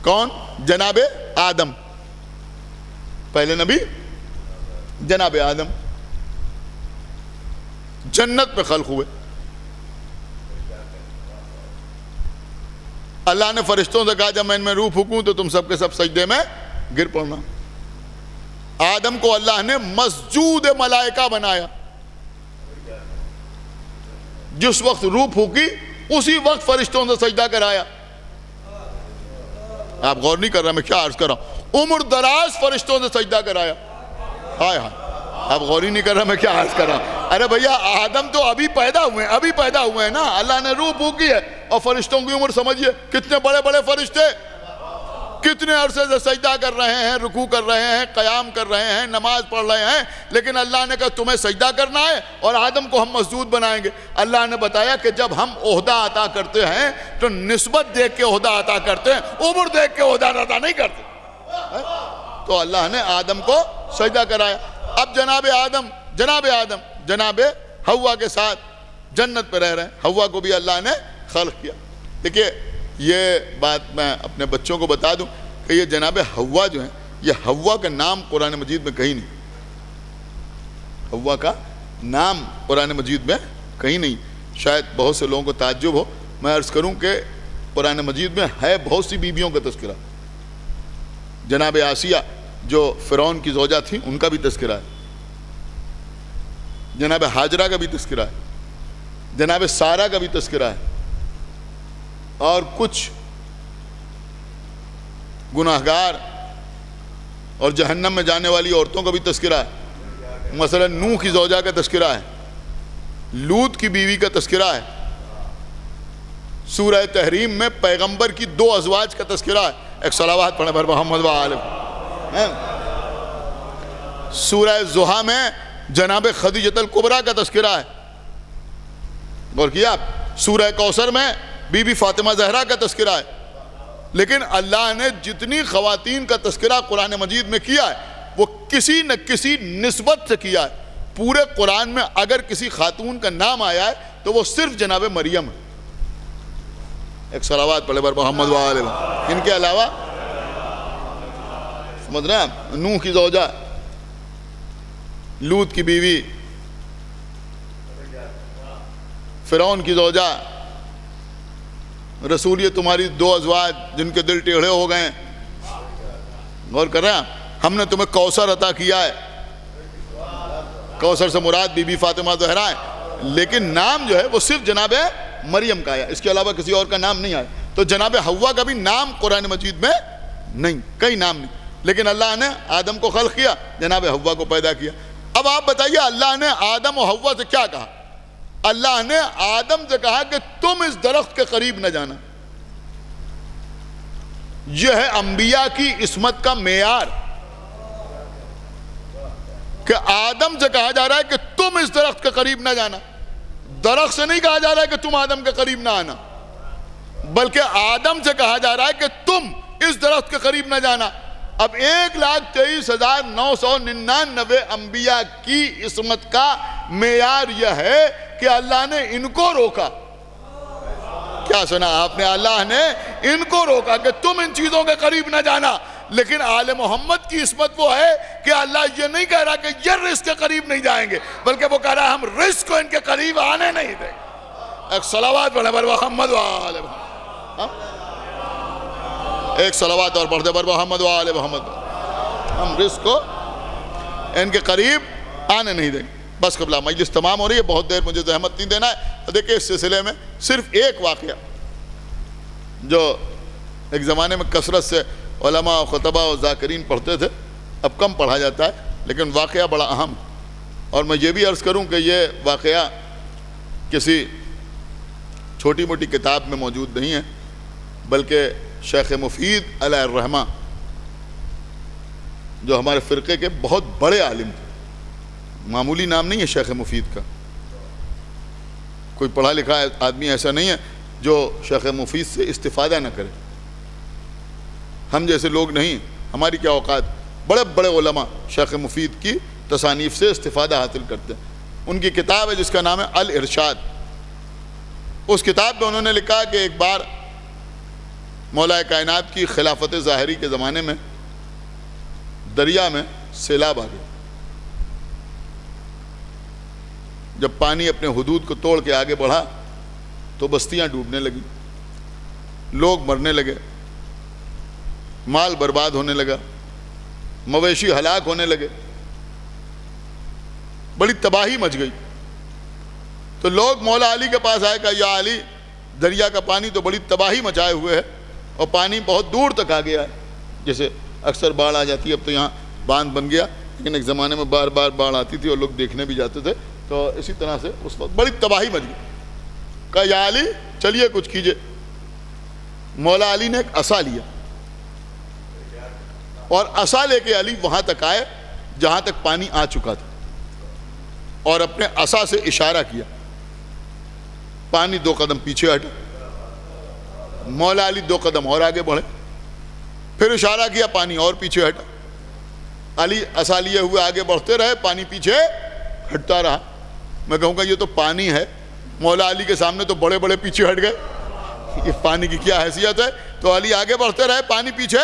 کون؟ جناب آدم. پہلے نبی جناب آدم جنت پہ خلق ہوئے. اللہ نے فرشتوں سے کہا جب میں ان میں روح پھونکوں تو تم سب کے سب سجدے میں گر پڑنا. آدم کو اللہ نے مسجود ملائکہ بنایا. جس وقت روح پھونکی اسی وقت فرشتوں سے سجدہ کرایا. آپ غور نہیں کر رہے میں کیا عرض کر رہا ہوں. عمر دراز فرشتوں سے سجدہ کرایا. ہائے ہائے آپ غور ہی نہیں کر رہا میں کیا عرض کر رہا ہوں. ارے بھیا آدم تو ابھی پیدا ہوئے ہیں نا. اللہ نے روح پھونکی ہے اور فرشتوں کی عمر سمجھیے کتنے بڑے بڑے فرشتے کتنے عرصے سے سجدہ کر رہے ہیں، رکوع کر رہے ہیں، قیام کر رہے ہیں، نماز پڑھ رہے ہیں. لیکن اللہ نے کہا تمہیں سجدہ کرنا ہے اور آدم کو ہم مسجود بنائیں گے. اللہ نے بتایا کہ جب ہم عہدہ عطا کرتے ہیں تو نسبت دیکھ کے عہدہ عطا کرتے ہیں، عمر دیکھ کے عہدہ عطا نہیں کرتے. تو اللہ نے آدم کو سجدہ کرایا. اب جناب آدم جناب حوا کے ساتھ جنت پہ رہ رہے ہیں. حوا کو بھی اللہ نے خلق کیا. دیکھیے یہ بات میں اپنے بچوں کو بتا دوں کہ یہ جناب حوا جو ہیں یہ حوا کا نام قرآن مجید میں کہیں نہیں. حوا کا نام قرآن مجید میں کہیں نہیں. شاید بہت سے لوگوں کو تعجب ہو. میں عرض کروں کہ قرآن مجید میں ہے بہت سی بیویوں کا تذکرہ. جناب آسیہ جو فرعون کی زوجہ تھیں ان کا بھی تذکرہ ہے. جناب ہاجرہ کا بھی تذکرہ ہے. جناب سارہ کا بھی تذکرہ ہے. اور کچھ گناہگار اور جہنم میں جانے والی عورتوں کا بھی تذکرہ ہے. مثلا نوح کی زوجہ کا تذکرہ ہے. لوط کی بیوی کا تذکرہ ہے. سورہ تحریم میں پیغمبر کی 2 ازواج کا تذکرہ ہے. ایک صلوات پڑھیں پر محمد وآلہ. سورہ زحا میں جناب خدیجۃ الکبریٰ کا تذکرہ ہے. غور کیا آپ. سورہ کوثر میں بی بی فاطمہ زہرا کا تذکرہ ہے. لیکن اللہ نے جتنی خواتین کا تذکرہ قرآن مجید میں کیا ہے وہ کسی نہ کسی نسبت سے کیا ہے. پورے قرآن میں اگر کسی خاتون کا نام آیا ہے تو وہ صرف جناب مریم ہے. ایک صلوات پڑھے پر محمد وآلہ. ان کے علاوہ سمجھ رہے ہیں نوح کی زوجہ، لوط کی بیوی، فرعون کی زوجہ، رسول یہ تمہاری 2 ازواج جن کے دل ٹیڑھے ہو گئے ہیں. غور کر رہے ہیں. ہم نے تمہیں کوثر عطا کیا ہے. کوثر سے مراد بی بی فاطمہ زہرا ہے. لیکن نام جو ہے وہ صرف جناب مریم کا آیا، اس کے علاوہ کسی اور کا نام نہیں آیا. تو جناب حوا کا بھی نام قرآن مجید میں نہیں، کئی نام نہیں. لیکن اللہ نے آدم کو خلق کیا، جناب حوا کو پیدا کیا. اب آپ بتائیے اللہ نے آدم و حوا سے کیا کہا؟ اللہ نے آدم سے کہا کہ تم اس درخت کے قریب نہ جانا. یہ ہے انبیاء کی عصمت کا معیار کہ آدم سے کہا جا رہا ہے کہ تم اس درخت کے قریب نہ جانا. درخت سے نہیں کہا جا رہا ہے کہ تم آدم کے قریب نہ آنا، بلکہ آدم سے کہا جا رہا ہے کہ تم اس درخت کے قریب نہ جانا. اب 1,23,999 انبیاء کی عصمت کا معیار یہ ہے کہ اللہ نے ان کو روکا. کیا سنا آپ نے؟ اللہ نے ان کو روکا کہ تم ان چیزوں کے قریب نہ جانا. لیکن آل محمد کی عصمت وہ ہے کہ اللہ یہ نہیں کہہ رہا کہ یہ رزق کے قریب نہیں جائیں گے، بلکہ وہ کہہ رہا ہے ہم رزق کو ان کے قریب آنے نہیں دیں گے۔ ایک صلوات پڑھے بر محمد و آل محمد، ایک صلوات اور پڑھتے بر محمد و آل محمد، ہم رزق کو ان کے قریب آنے نہیں دیں گے۔ بس قبلہ مجلس تمام ہو رہی ہے، بہت دیر مجھے زحمت نہیں دینا ہے۔ دیکھیں اس سلسلے میں صرف ایک واقعہ جو ایک زمانے میں کثرت سے علماء و خطبہ و ذاکرین پڑھتے تھے، اب کم پڑھا جاتا ہے، لیکن واقعہ بڑا اہم، اور میں یہ بھی عرض کروں کہ یہ واقعہ کسی چھوٹی موٹی کتاب میں موجود نہیں ہے، بلکہ شیخ مفید علیہ الرحمہ جو ہمارے فرقے کے بہت بڑے عالم تھے، معمولی نام نہیں ہے شیخ مفید کا، کوئی پڑھا لکھا آدمی ایسا نہیں ہے جو شیخ مفید سے استفادہ نہ کرے۔ ہم جیسے لوگ نہیں، ہماری کیا اوقات، بڑے بڑے علماء شیخ مفید کی تصانیف سے استفادہ حاصل کرتے ہیں۔ ان کی کتاب ہے جس کا نام ہے الارشاد۔ اس کتاب میں انہوں نے لکھا کہ ایک بار مولا کائنات کی خلافت ظاہری کے زمانے میں دریا میں سیلاب آ گیا۔ جب پانی اپنے حدود کو توڑ کے آگے بڑھا تو بستیاں ڈوبنے لگی، لوگ مرنے لگے، مال برباد ہونے لگا، مویشی ہلاک ہونے لگے، بڑی تباہی مچ گئی۔ تو لوگ مولا علی کے پاس آئے، کہا یا علی، دریا کا پانی تو بڑی تباہی مچائے ہوئے ہے اور پانی بہت دور تک آ گیا ہے، جیسے اکثر باڑھ آ جاتی ہے، اب تو یہاں باندھ بن گیا، لیکن ایک زمانے میں بار بار باڑھ آتی تھی اور لوگ دیکھنے بھی جاتے تھے، تو اسی طرح سے اس وقت بڑی تباہی مچ گئی۔ کہا یا علی چلیے کچھ کیجئے۔ مولا علی نے ایک عصا لیا اور عصا لے کے علی وہاں تک آئے جہاں تک پانی آ چکا تھا، اور اپنے عصا سے اشارہ کیا، پانی 2 قدم پیچھے ہٹا۔ مولا علی 2 قدم اور آگے بڑھے، پھر اشارہ کیا، پانی اور پیچھے ہٹا۔ علی عصا لیے ہوئے آگے بڑھتے رہے، پانی پیچھے ہٹتا رہا۔ میں کہوں گا یہ تو پانی ہے، مولا علی کے سامنے تو بڑے بڑے پیچھے ہٹ گئے، یہ پانی کی کیا حیثیت ہے؟ تو علی آگے بڑھتے رہے، پانی پیچھے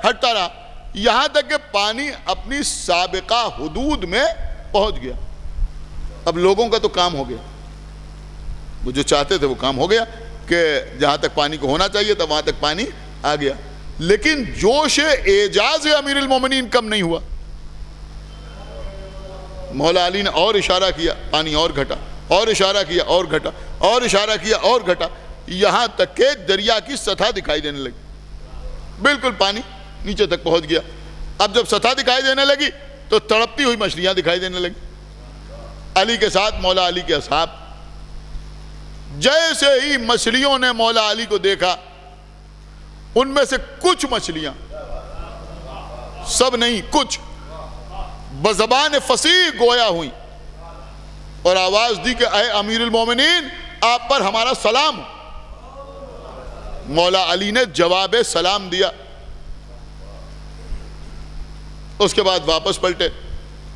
ہٹتا رہا، یہاں تک کہ پانی اپنی سابقہ حدود میں پہنچ گیا۔ اب لوگوں کا تو کام ہو گیا، وہ جو چاہتے تھے وہ کام ہو گیا کہ جہاں تک پانی کو ہونا چاہیے تھا وہاں تک پانی آ گیا، لیکن جوش اعجاز امیر المومنین کم نہیں ہوا۔ مولا علی نے اور اشارہ کیا، پانی اور گھٹا، اور اشارہ کیا اور گھٹا، اور اشارہ کیا اور گھٹا، یہاں تک کہ دریا کی سطح دکھائی دینے لگی، بالکل پانی نیچے تک پہنچ گیا۔ اب جب سطح دکھائی دینے لگی تو تڑپتی ہوئی مچھلیاں دکھائی دینے لگی۔ علی کے ساتھ مولا علی کے اصحاب، جیسے ہی مچھلیوں نے مولا علی کو دیکھا، ان میں سے کچھ مچھلیاں، سب نہیں کچھ، بزبان فصیح گویا ہوئی اور آواز دی کہ اے امیر المومنین، آپ پر ہمارا سلام۔ مولا علی نے جواب سلام دیا، اس کے بعد واپس پلٹے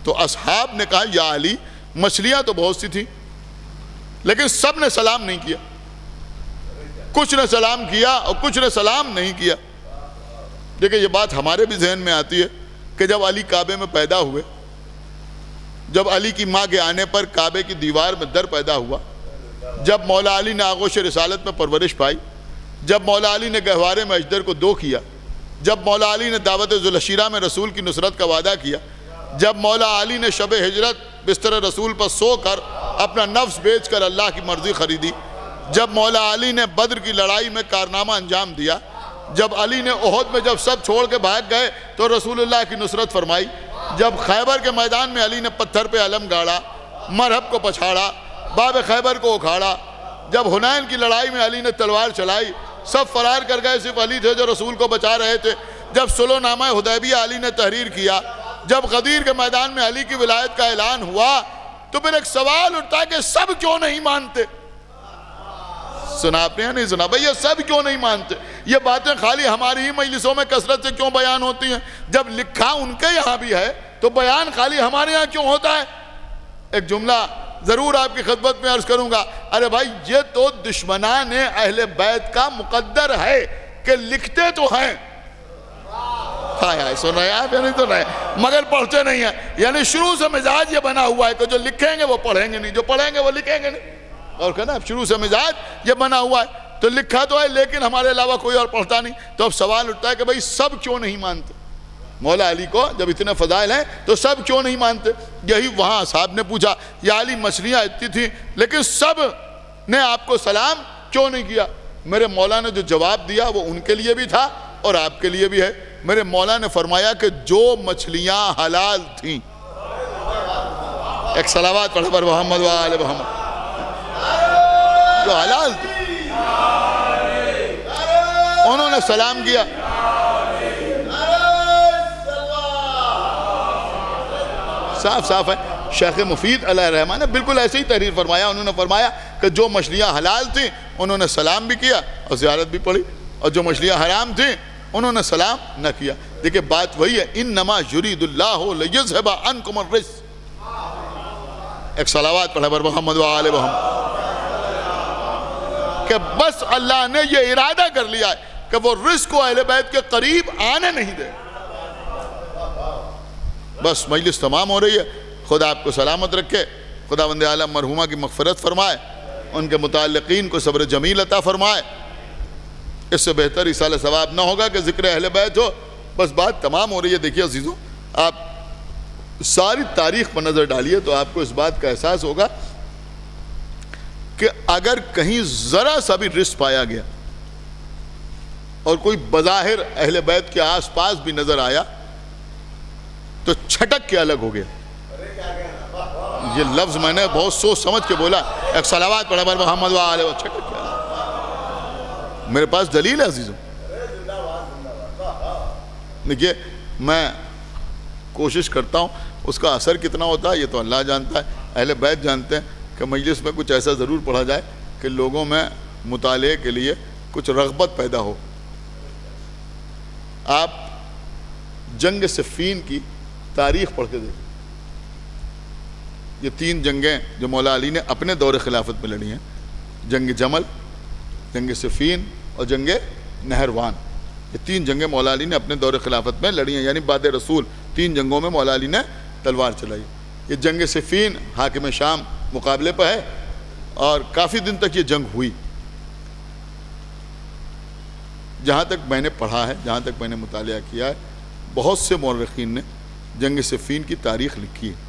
تو اصحاب نے کہا یا علی، مچھلیاں تو بہت سی تھیں لیکن سب نے سلام نہیں کیا، کچھ نے سلام کیا اور کچھ نے سلام نہیں کیا۔ دیکھیں یہ بات ہمارے بھی ذہن میں آتی ہے کہ جب علی کعبے میں پیدا ہوئے، جب علی کی ماں کے آنے پر کعبے کی دیوار میں در پیدا ہوا، جب مولا علی نے آغوش رسالت میں پرورش پائی، جب مولا علی نے گہوارے میں اجدر کو دو کیا، جب مولا علی نے دعوت ذوالعشیرہ میں رسول کی نصرت کا وعدہ کیا، جب مولا علی نے شب ہجرت بستر رسول پر سو کر اپنا نفس بیچ کر اللہ کی مرضی خریدی، جب مولا علی نے بدر کی لڑائی میں کارنامہ انجام دیا، جب علی نے احد میں جب سب چھوڑ کے بھاگ گئے تو رسول اللہ کی نصرت فرمائی، جب خیبر کے میدان میں علی نے پتھر پہ علم گاڑا، مرحب کو پچھاڑا، باب خیبر کو اکھاڑا، جب حنین کی لڑائی میں علی نے تلوار چلائی، سب فرار کر گئے، صرف علی تھے جو رسول کو بچا رہے تھے، جب صلح نامہ حدیبیہ علی نے تحریر کیا، جب غدیر کے میدان میں علی کی ولایت کا اعلان ہوا، تو پھر ایک سوال اٹھتا ہے کہ سب کیوں نہیں مانتے؟ سنا آپ نے نہیں سنا بھئی، یہ سب کیوں نہیں مانتے؟ یہ باتیں خالی ہماری ہی مجلسوں میں کثرت سے کیوں بیان ہوتی ہیں؟ جب لکھا ان کے یہاں بھی ہے تو بیان خالی ہمارے یہاں کیوں ہوتا ہے؟ ایک جملہ ضرور آپ کی خدمت میں عرض کروں گا، ارے بھائی یہ تو دشمنان اہل بیت کا مقدر ہے کہ لکھتے تو ہیں، ہائے ہائے، سن رہے ہیں آپ یا نہیں سن رہے ہیں؟ مگر پڑھتے نہیں ہیں. یعنی شروع سے مزاج یہ بنا ہوا ہے کہ جو لکھیں گے وہ پڑھیں گے نہیں، جو پڑھیں گے وہ لکھیں گے نہیں. اور کہنا شروع سے مزاج یہ بنا ہوا ہے، تو لکھا تو ہے لیکن ہمارے علاوہ کوئی اور پڑھتا نہیں. تو اب سوال اٹھتا ہے کہ بھئی سب کیوں نہیں مانتے مولا علی کو؟ جب اتنے فضائل ہیں تو سب کیوں نہیں مانتے؟ یہی وہاں صاحب نے پوچھا، یا علی مچھلیاں اتنی تھیں لیکن سب نے آپ کو سلام کیوں نہیں کیا؟ میرے مولا نے جو جواب دیا وہ ان کے لیے بھی تھا اور آپ کے لیے بھی ہے. میرے مولا نے فرمایا کہ جو مچھلیاں حلال تھیں، ایک صلوات پڑھ پر محمد وآل محمد، جو حلال تھیں انہوں نے سلام کیا. صاف صاف ہے. شیخ مفید علیہ الرحمہ نے بالکل ایسے ہی تحریر فرمایا. انہوں نے فرمایا کہ جو مچھلیاں حلال تھیں انہوں نے سلام بھی کیا اور زیارت بھی پڑھی، اور جو مچھلیاں حرام تھیں انہوں نے سلام نہ کیا. دیکھیں بات وہی ہے، انما یرید اللہ لیذھب عنکم الرجس. ایک صلوات پڑھا پر محمد وآل محمد، کہ بس اللہ نے یہ ارادہ کر لیا ہے کہ وہ رزق کو اہل بیت کے قریب آنے نہیں دے. بس مجلس تمام ہو رہی ہے. خدا آپ کو سلامت رکھے، خداوند عالم مرحومہ کی مغفرت فرمائے، ان کے متعلقین کو صبر جمیل عطا فرمائے. اس سے بہتر ایصال ثواب نہ ہوگا کہ ذکر اہل بیت ہو. بس بات تمام ہو رہی ہے. دیکھیے عزیزوں، آپ ساری تاریخ پر نظر ڈالیے تو آپ کو اس بات کا احساس ہوگا کہ اگر کہیں ذرا سا بھی رزق پایا گیا اور کوئی بظاہر اہل بیت کے آس پاس بھی نظر آیا تو چھٹک کے الگ ہو گیا. یہ لفظ میں نے بہت سوچ سمجھ کے بولا. ایک صلوات پڑھا پر محمد وآلہ وسلم، چھٹک کے الگ. میرے پاس دلیل ہے عزیزوں. دیکھیے میں کوشش کرتا ہوں، اس کا اثر کتنا ہوتا ہے یہ تو اللہ جانتا ہے، اہل بیت جانتے ہیں، کہ مجلس میں کچھ ایسا ضرور پڑھا جائے کہ لوگوں میں مطالعے کے لیے کچھ رغبت پیدا ہو. آپ جنگ صفین کی تاریخ پڑھ کے دیکھیں. یہ 3 جنگیں جو مولا علی نے اپنے دور خلافت میں لڑی ہیں، جنگ جمل، جنگ صفین اور جنگ نہروان. یہ 3 جنگیں مولا علی نے اپنے دور خلافت میں لڑی ہیں، یعنی بعد رسول 3 جنگوں میں مولا علی نے تلوار چلائی. یہ جنگ صفین حاکم شام مقابلے پہ ہے اور کافی دن تک یہ جنگ ہوئی. جہاں تک میں نے پڑھا ہے، جہاں تک میں نے مطالعہ کیا ہے، بہت سے مورخین نے جنگ صفین کی تاریخ لکھی ہے،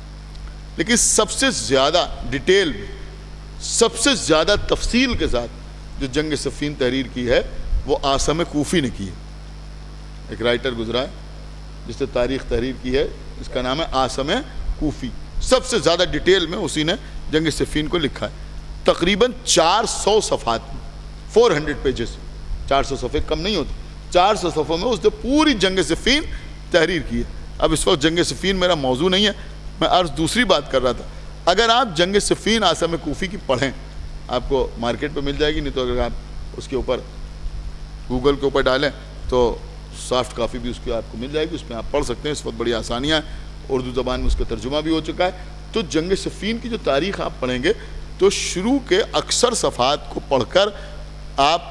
لیکن سب سے زیادہ ڈیٹیل میں، سب سے زیادہ تفصیل کے ساتھ جو جنگ صفین تحریر کی ہے وہ عاصم کوفی نے کی ہے. ایک رائٹر گزرا ہے جس نے تاریخ تحریر کی ہے، اس کا نام ہے عاصم کوفی. سب سے زیادہ ڈیٹیل میں اسی نے جنگ صفین کو لکھا ہے، تقریباً 400 صفحات میں، 400 پیجز. 400 صفحے کم نہیں ہوتے. 400 صفحوں میں اس نے پوری جنگ صفین تحریر کی ہے. اب اس وقت جنگ صفین میرا موضوع نہیں ہے، میں عرض دوسری بات کر رہا تھا. اگر آپ جنگ صفین عاصم کوفی کی پڑھیں، آپ کو مارکیٹ پہ مل جائے گی، نہیں تو اگر آپ اس کے اوپر گوگل کے اوپر ڈالیں تو سافٹ کافی بھی اس کی آپ کو مل جائے گی، اس میں آپ پڑھ سکتے ہیں. اس وقت بڑی آسانیاں ہیں، اردو زبان میں اس کا ترجمہ بھی ہو چکا ہے. تو جنگ صفین کی جو تاریخ آپ پڑھیں گے تو شروع کے اکثر صفحات کو پڑھ کر آپ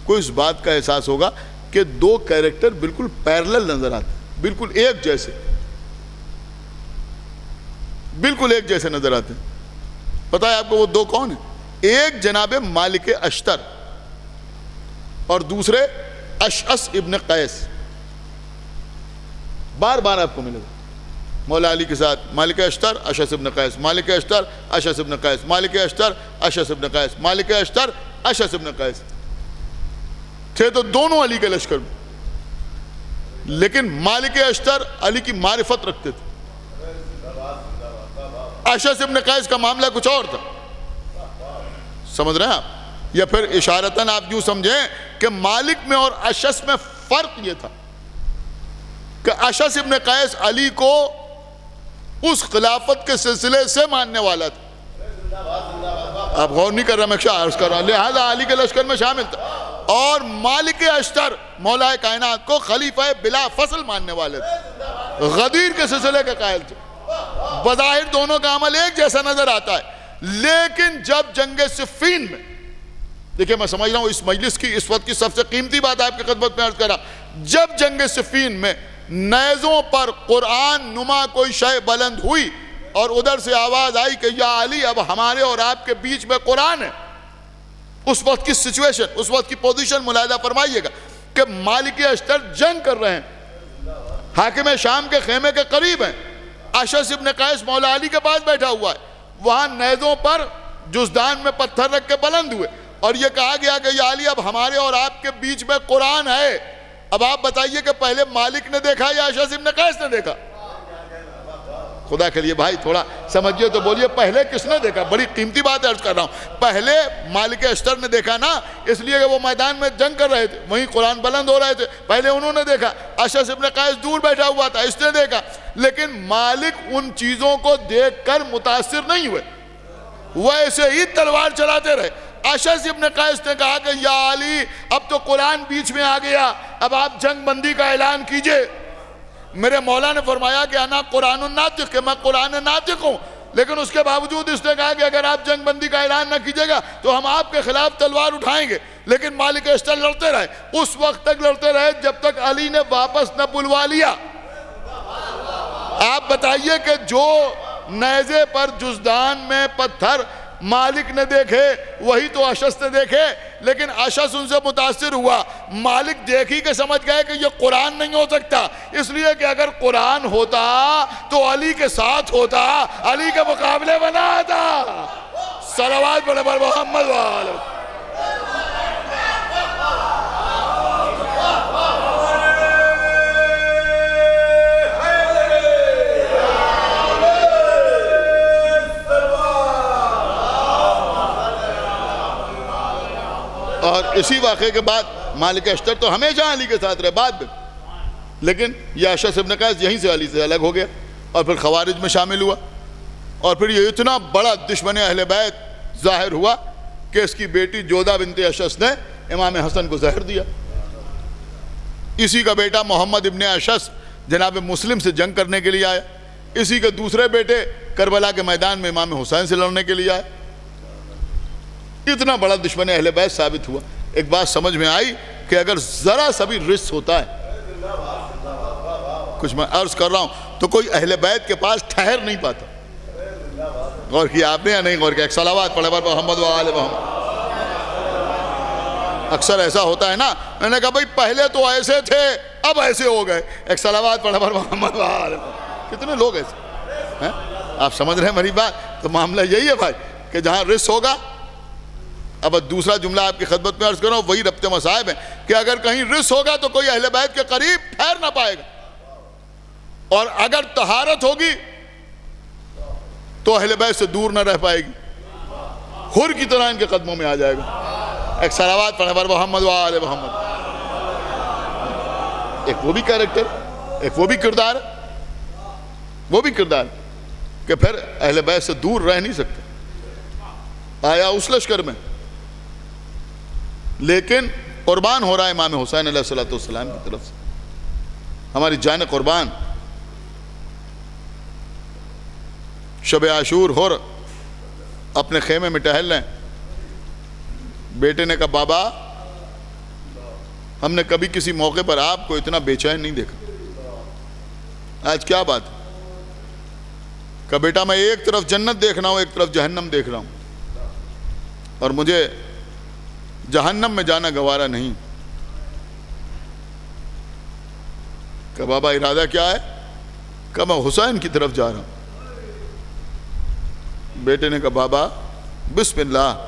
کو اس بات کا احساس ہوگا کہ 2 کیریکٹر بالکل پیرلل نظر آتے ہیں، بالکل ایک جیسے، بالکل ایک جیسے نظر آتے ہیں. پتہ ہے آپ کو وہ 2 کون ہیں؟ ایک جناب مالک اشتر اور دوسرے اشعث ابن قیس. بار بار آپ کو ملے گا مولا علی کے ساتھ مالک اشتر اشعث ابن قیس، مالک اشتر اشعث ابن قیس، مالک اشتر اشعث ابن قیس، مالک اشتر اشعث ابن قیس. تھے تو دونوں علی کے لشکر میں، لیکن مالک اشتر علی کی معرفت رکھتے تھے. اشعث ابن قیس کا معاملہ کچھ اور تھا. سمجھ رہے ہیں آپ؟ یا پھر اشارتاً آپ یوں سمجھیں کہ مالک میں اور اشعث میں فرق یہ تھا کہ اشعث ابن قیس علی کو اس خلافت کے سلسلے سے ماننے والا تھا. آپ غور نہیں کر رہے، میں عرض کر رہا ہوں، لہذا علی کے لشکر میں شامل تھا. اور مالک اشتر مولا کائنات کو خلیفہ بلا فصل ماننے والے تھے، غدیر کے سلسلے کے قائل تھے. بظاہر دونوں کا عمل ایک جیسا نظر آتا ہے، لیکن جب جنگ صفین میں، دیکھیں میں سمجھ رہا ہوں اس مجلس کی اس وقت کی سب سے قیمتی بات آپ کی خدمت میں عرض کر رہا، جب جنگ صفین میں نیزوں پر قرآن نما کوئی شے بلند ہوئی اور ادھر سے آواز آئی کہ یا علی اب ہمارے اور آپ کے بیچ میں قرآن ہے. اس وقت کی سچویشن، اس وقت کی پوزیشن ملاحظہ فرمائیے گا کہ مالک اشتر جنگ کر رہے ہیں، حاکم شام کے خیمے کے قریب ہیں، اشعث ابن قیس مولا علی کے پاس بیٹھا ہوا ہے، وہاں نیزوں پر جزدان میں پتھر رکھ کے بلند ہوئے اور یہ کہا گیا کہ یا علی اب ہمارے اور آپ کے بیچ میں قرآن ہے. اب آپ بتائیے کہ پہلے مالک نے دیکھا یا اشعث ابن قیس نے دیکھا؟ خدا کے لیے بھائی تھوڑا سمجھیے تو بولیے پہلے کس نے دیکھا؟ بڑی قیمتی بات عرض کر رہا ہوں. پہلے مالک اشتر نے دیکھا نا، اس لیے کہ وہ میدان میں جنگ کر رہے تھے، وہیں قرآن بلند ہو رہے تھے، پہلے انہوں نے دیکھا. اشعث ابن قیس دور بیٹھا ہوا تھا، اس نے دیکھا. لیکن مالک ان چیزوں کو دیکھ کر متاثر نہیں ہوئے، وہ ایسے ہی تلوار چلاتے رہے. اشعث ابن قیس نے کہا کہ یا علی اب تو قرآن بیچ میں آ گیا، اب آپ جنگ بندی کا اعلان کیجئے. میرے مولا نے فرمایا کہ انا قرآن الناطق، کہ میں قرآن ناطق ہوں. لیکن اس کے باوجود اس نے کہا کہ اگر آپ جنگ بندی کا اعلان نہ کیجئے گا تو ہم آپ کے خلاف تلوار اٹھائیں گے. لیکن مالک اشتر لڑتے رہے، اس وقت تک لڑتے رہے جب تک علی نے واپس نہ بلوا لیا. آپ بتائیے کہ جو نیزے پر جزدان میں پتھر مالک نے دیکھے وہی تو اشعث نے دیکھے، لیکن اشعث ان سے متاثر ہوا. مالک دیکھی کہ سمجھ گئے کہ یہ قرآن نہیں ہو سکتا، اس لیے کہ اگر قرآن ہوتا تو علی کے ساتھ ہوتا، علی کے مقابلے بنا تھا. صلوات پڑھے پر محمد وآلہ. اور اسی واقعے کے بعد مالک اشتر تو ہمیشہ علی کے ساتھ رہے بعد میں، لیکن یہ اشعث ابن قیس یہیں سے علی سے الگ ہو گیا اور پھر خوارج میں شامل ہوا. اور پھر یہ اتنا بڑا دشمن اہل بیت ظاہر ہوا کہ اس کی بیٹی جودہ بنت اشعث نے امام حسن کو زہر دیا. اسی کا بیٹا محمد ابن اشعث جناب مسلم سے جنگ کرنے کے لیے آیا. اسی کے دوسرے بیٹے کربلا کے میدان میں امام حسین سے لڑنے کے لیے آئے. اتنا بڑا دشمن اہل بیت ثابت ہوا. ایک بات سمجھ میں آئی کہ اگر ذرا سا بھی رس ہوتا ہے، کچھ میں عرض کر رہا ہوں، تو کوئی اہل بیت کے پاس ٹھہر نہیں پاتا. غور کیا آپ نے یا نہیں غور کیا؟ ایک صلوات پڑھے پر محمد وآلہ محمد. اکثر ایسا ہوتا ہے نا، میں نے کہا بھائی پہلے تو ایسے تھے اب ایسے ہو گئے. ایک صلوات پڑھے پر محمد وآلہ محمد. کتنے لوگ ایسے ہیں؟ آپ سمجھ رہے ہیں میری بات؟ تو معاملہ یہی ہے بھائی کہ جہاں رس ہوگا. اب دوسرا جملہ آپ کی خدمت میں عرض کر رہا ہوں، وہی ربط مصائب ہے کہ اگر کہیں رس ہوگا تو کوئی اہل بیت کے قریب ٹھہر نہ پائے گا، اور اگر طہارت ہوگی تو اہل بیت سے دور نہ رہ پائے گی، حر کی طرح ان کے قدموں میں آ جائے گا. ایک صلوات پڑھے پر محمد وآلہ محمد. ایک وہ بھی کیریکٹر، ایک وہ بھی کردار، وہ بھی کردار کہ پھر اہل بیت سے دور رہ نہیں سکتے. آیا اس لشکر میں، لیکن قربان ہو رہا ہے امام حسین علیہ السلام کی طرف سے. ہماری جان قربان شب عاشور ہو اپنے خیمے میں ٹہل رہے. بیٹے نے کہا بابا ہم نے کبھی کسی موقع پر آپ کو اتنا بے چین نہیں دیکھا، آج کیا بات ہے؟ کہا بیٹا میں ایک طرف جنت دیکھ رہا ہوں، ایک طرف جہنم دیکھ رہا ہوں، اور مجھے جہنم میں جانا گوارا نہیں. کہ بابا ارادہ کیا ہے؟ کہ میں حسین کی طرف جا رہا ہوں. بیٹے نے کہا بابا بسم اللہ.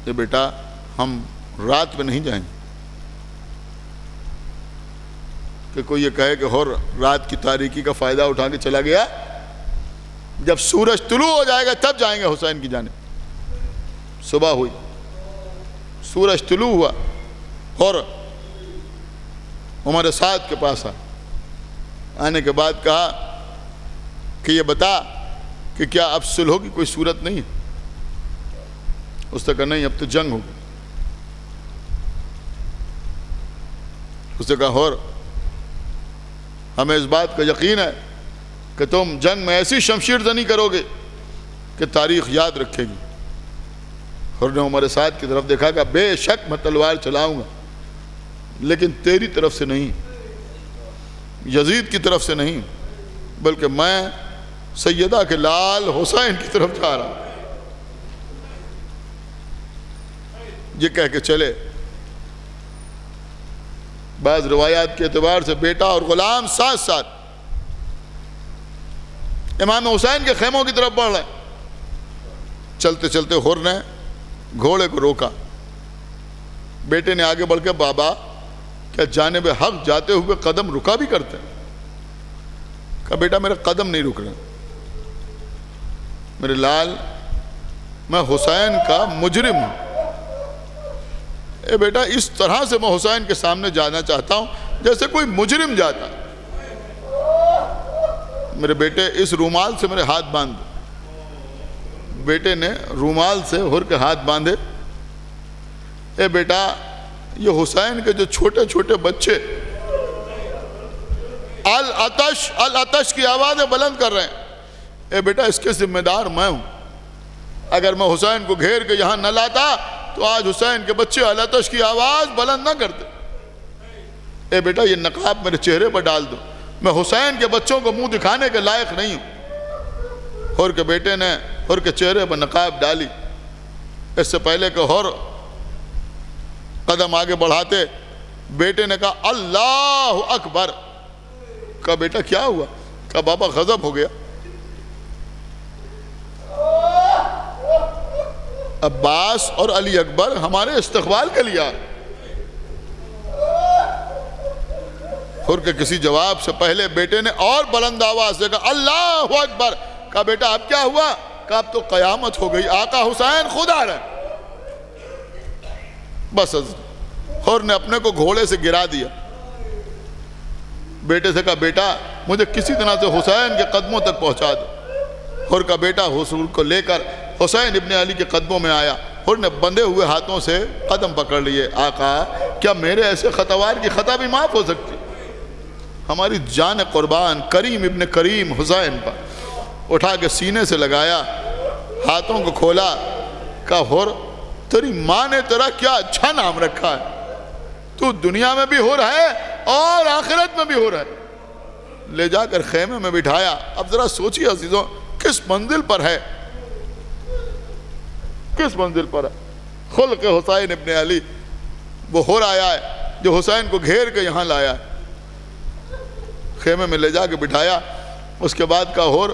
کہ بیٹا ہم رات میں نہیں جائیں گے، کہ کوئی یہ کہے کہ اور رات کی تاریکی کا فائدہ اٹھا کے چلا گیا، جب سورج طلوع ہو جائے گا تب جائیں گے حسین کی جانب. صبح ہوئی، سورج طلوع ہوا اور عمر سعد کے پاس آنے کے بعد کہا کہ یہ بتا کہ کیا اب صلح کی کوئی صورت نہیں ہے؟ اس نے کہا نہیں، اب تو جنگ ہوگی. اس نے کہا اور ہمیں اس بات کا یقین ہے کہ تم جنگ میں ایسی شمشیر زنی کرو گے کہ تاریخ یاد رکھے گی. اور نے عمر سعد کی طرف دیکھا کہ بے شک میں تلوار چلاؤں گا. لیکن تیری طرف سے نہیں، یزید کی طرف سے نہیں، بلکہ میں سیدہ کے لال حسین کی طرف جا رہا ہوں۔ یہ کہہ کے چلے۔ بعض روایات کے اعتبار سے بیٹا اور غلام ساتھ ساتھ امام حسین کے خیموں کی طرف بڑھ رہے ہیں۔ چلتے چلتے حر نے گھوڑے کو روکا۔ بیٹے نے آگے بڑھ کے بابا کیا جانب حق جاتے ہوئے قدم رکا بھی کرتے ہیں؟ کہا بیٹا میرا قدم نہیں رک رہا، میرے لال میں حسین کا مجرم ہوں۔ اے بیٹا اس طرح سے میں حسین کے سامنے جانا چاہتا ہوں جیسے کوئی مجرم جاتا۔ میرے بیٹے اس رومال سے میرے ہاتھ باندھ دو۔ بیٹے نے رومال سے حر کے ہاتھ باندھے۔ اے بیٹا یہ حسین کے جو چھوٹے چھوٹے بچے العطش العطش کی آوازیں بلند کر رہے ہیں، اے بیٹا اس کے ذمہ دار میں ہوں۔ اگر میں حسین کو گھیر کے یہاں نہ لاتا تو آج حسین کے بچے العطش کی آواز بلند نہ کرتے۔ اے بیٹا یہ نقاب میرے چہرے پر ڈال دو، میں حسین کے بچوں کو منہ دکھانے کے لائق نہیں ہوں۔ حر کے بیٹے نے حر کے چہرے پر نقاب ڈالی۔ اس سے پہلے کہ حر قدم آگے بڑھاتے بیٹے نے کہا اللہ اکبر۔ کہا بیٹا کیا ہوا؟ کہا بابا غضب ہو گیا۔ عباس اور علی اکبر ہمارے استقبال کے لیے آئے۔ حر کے کسی جواب سے پہلے بیٹے نے اور بلند آواز سے کہا اللہ اکبر۔ کہا بیٹا اب کیا ہوا؟ کہا اب تو قیامت ہو گئی، آقا حسین خود آ رہے۔ بس حر نے اپنے کو گھوڑے سے گرا دیا۔ بیٹے سے کہا بیٹا مجھے کسی طرح سے حسین کے قدموں تک پہنچا دو۔ حر کا بیٹا حضور کو لے کر حسین ابن علی کے قدموں میں آیا۔ حر نے بندھے ہوئے ہاتھوں سے قدم پکڑ لیے۔ آقا کیا میرے ایسے خطوار کی خطا بھی معاف ہو سکتی؟ ہماری جان قربان کریم ابن کریم حسین پر اٹھا کے سینے سے لگایا، ہاتھوں کو کھولا۔ کہا حر تیری ماں نے تیرا کیا اچھا نام رکھا ہے، تو دنیا میں بھی حر ہے اور آخرت میں بھی حر ہے۔ لے جا کر خیمے میں بٹھایا۔ اب ذرا سوچیے عزیزوں کس منزل پر ہے، کس منزل پر ہے؟ خلق حسین ابن علی، وہ حر آیا ہے جو حسین کو گھیر کے یہاں لایا ہے۔ خیمے میں لے جا کے بٹھایا۔ اس کے بعد کہا حر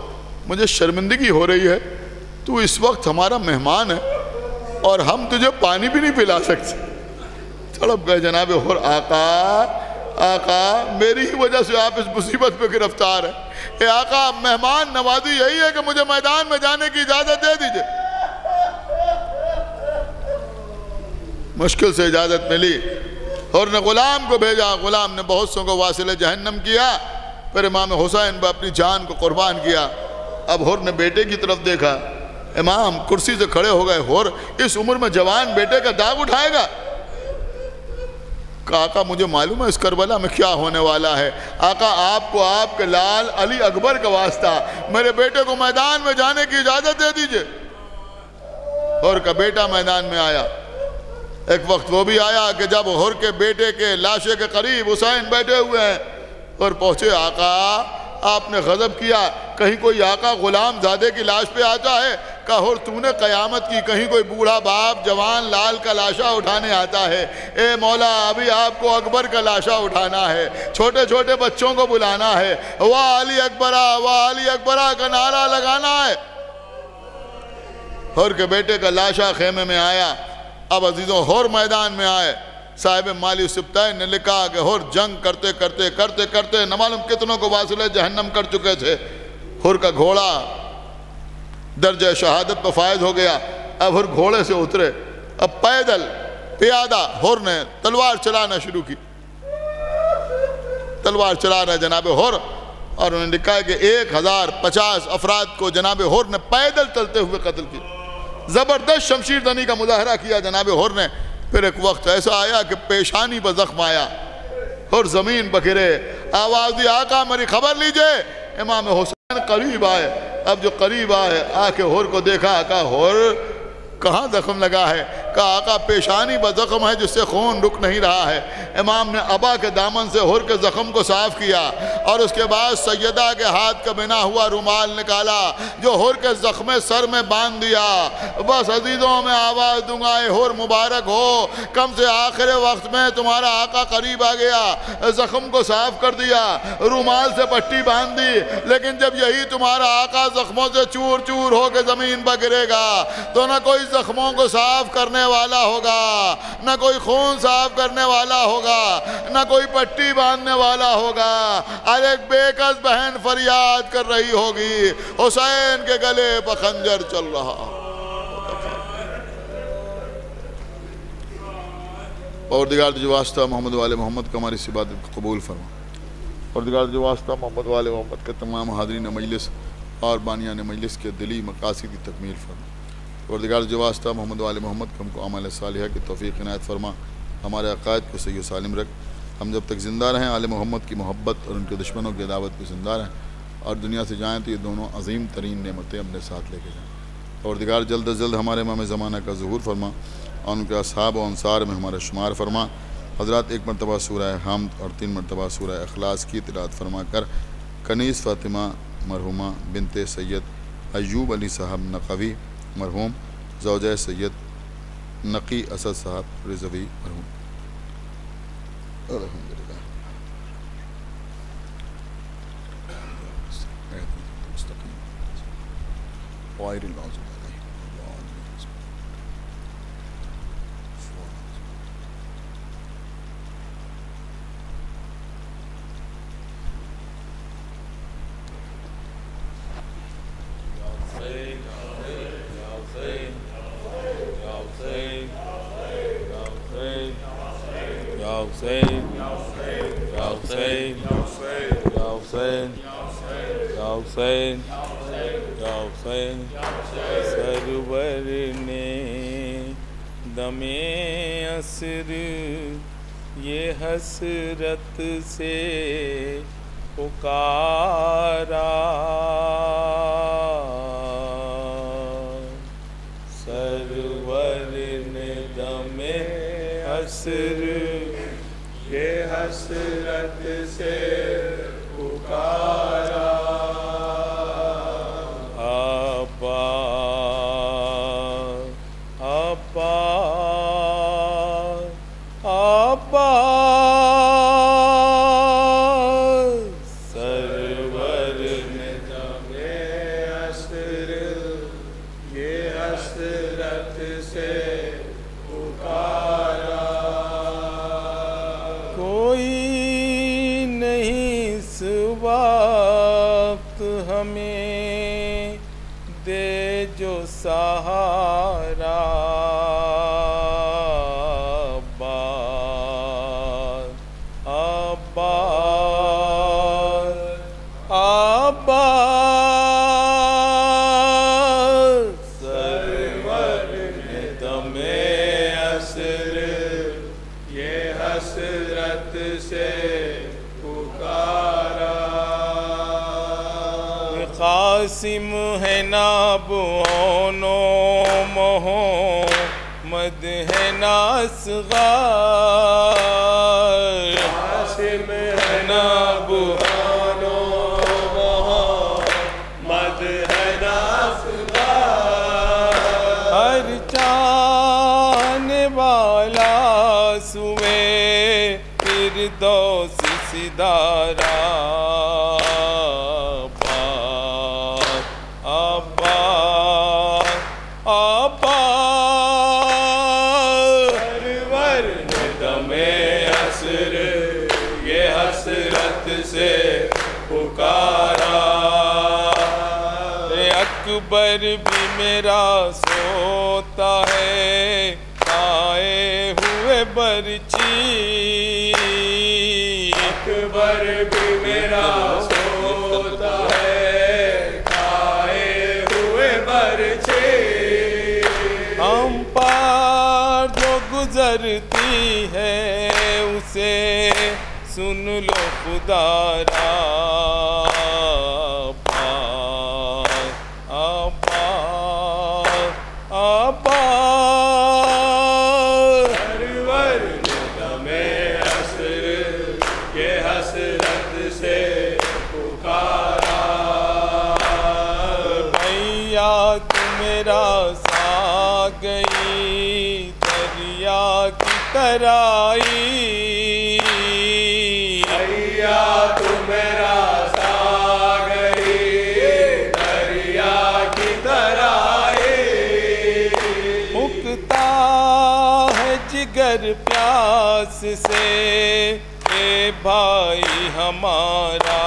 مجھے شرمندگی ہو رہی ہے، تو اس وقت ہمارا مہمان ہے اور ہم تجھے پانی بھی نہیں پلا سکتے۔ تڑپ گئے جناب حر آقا آقا میری ہی وجہ سے آپ اس مصیبت پہ گرفتار ہیں۔ اے آقا مہمان نوازی یہی ہے کہ مجھے میدان میں جانے کی اجازت دے دیجئے۔ مشکل سے اجازت ملی۔ حر نے غلام کو بھیجا، غلام نے بہت سو کو واصل جہنم کیا، پھر امام حسین پر اپنی جان کو قربان کیا۔ اب حر نے بیٹے کی طرف دیکھا، امام کرسی سے کھڑے ہو گئے۔ حر اس عمر میں جوان بیٹے کا داغ اٹھائے گا؟ کہا آقا مجھے معلوم ہے اس کربلا میں کیا ہونے والا ہے۔ آقا آپ کو آپ کے لال علی اکبر کا واسطہ، میرے بیٹے کو میدان میں جانے کی اجازت دے دیجئے۔ حر کا بیٹا میدان میں آیا۔ ایک وقت وہ بھی آیا کہ جب حر کے بیٹے کے لاشے کے قریب حسین بیٹھے ہوئے ہیں اور پہنچے۔ آقا آپ نے غضب کیا، کہیں کوئی آقا غلام زادے کی لاش پہ آتا ہے؟ کہا حر تو نے قیامت کی، کہیں کوئی بوڑھا باپ جوان لال کا لاشا اٹھانے آتا ہے؟ اے مولا ابھی آپ کو اکبر کا لاشا اٹھانا ہے، چھوٹے چھوٹے بچوں کو بلانا ہے، واہ علی اکبرہ واہ علی اکبرہ کا نعرہ لگانا ہے۔ حر کے بیٹے کا لاشا خیمے میں آیا۔ اب عزیزوں حر میدان میں آئے۔ صاحب مالی سبتین نے لکھا کہ حر جنگ کرتے کرتے کرتے کرتے نہ معلوم کتنوں کو واصل جہنم کر چکے تھے۔ حر کا گھوڑا درجہ شہادت پر فائز ہو گیا۔ اب حر گھوڑے سے اترے، اب پیدل پیادہ حر نے تلوار چلانا شروع کی۔ تلوار چلا رہے جناب حر، اور انہوں نے لکھا ہے کہ 1050 افراد کو جناب حر نے پیدل چلتے ہوئے قتل کیا۔ زبردست شمشیر زنی کا مظاہرہ کیا جناب حر نے۔ پھر ایک وقت ایسا آیا کہ پیشانی پر زخم آیا، حر زمین پر گرے، آواز دی آقا میری خبر لیجئے۔ امام حسین قریب آئے۔ اب جو قریب آئے آ کے حر کو دیکھا، کہا حر کہاں زخم لگا ہے؟ کہ آقا پیشانی پر زخم ہے جس سے خون رک نہیں رہا ہے۔ امام نے ابا کے دامن سے ہر کے زخم کو صاف کیا اور اس کے بعد سیدہ کے ہاتھ کا بنا ہوا رومال نکالا جو ہر کے زخم سر میں باندھ دیا۔ بس عزیزوں میں آواز دوں گا اے ہر مبارک ہو، کم سے آخر وقت میں تمہارا آقا قریب آ گیا، زخم کو صاف کر دیا، رومال سے پٹی باندھ دی، لیکن جب یہی تمہارا آقا زخموں سے چور چور ہو کے زمین پر گرے گا تو نہ کوئی زخموں کو صاف کرنے والا ہوگا، نہ کوئی خون صاف کرنے والا ہوگا، نہ کوئی پٹی باندھنے والا ہوگا، اور ایک بے کس بہن فریاد کر رہی ہوگی حسین کے گلے پر خنجر چل رہا۔ پروردگار جو واسطہ محمد والے محمد کا ہماری اس عبادت کو قبول فرما۔ پروردگار جو واسطہ محمد والے محمد کے تمام حاضرین مجلس اور بانیان مجلس کے دلی مقاصد کی تکمیل فرما۔ پروردگار جو واسطہ محمد والے محمد کو ہم کو اعمال صالحہ کی توفیق عنایت فرما، ہمارے عقائد کو صحیح و سالم رکھ، ہم جب تک زندہ رہیں آل محمد کی محبت اور ان کے دشمنوں کی عداوت پہ زندہ رہیں، اور دنیا سے جائیں تو یہ دونوں عظیم ترین نعمتیں اپنے ساتھ لے کے جائیں۔ پروردگار جلد از جلد ہمارے امام زمانہ کا ظہور فرما اور ان کے اصحاب و انصار میں ہمارا شمار فرما۔ حضرات 1 مرتبہ سورہ حمد اور 3 مرتبہ سورہ اخلاص کی تلاوت فرما کر کنیز فاطمہ مرحومہ بنت سید ایوب علی صاحب نقوی مرحوم، زوجہ سید نقی اسد صاحب رضوی مرحوم۔ الحمدللہ۔ غیر المغضوب سرور نے دم عصر یہ حسرت سے پکارا، سرور نے دم عصر یہ حسرت سے پکارا، سہارا سرور نے دم عصر یہ حسرت سے پکارا، قاسم ہے نابون و محمد ہے ناصغر، قاسم ہے نابون و محمد ہے ناصغر، ہر چاند والا سوئے فردوس سدارا، اکبر بھی میرا سوتا ہے کھائے ہوئے برچی، اکبر بھی میرا سوتا ہے کھائے ہوئے برچی، ہم پار جو گزرتی ہے اسے سن لو خدا را، جگر آئی دریا تو میرا ساگری دریا کی طرح اکتا ہے جگر پیاس سے اے بھائی ہمارا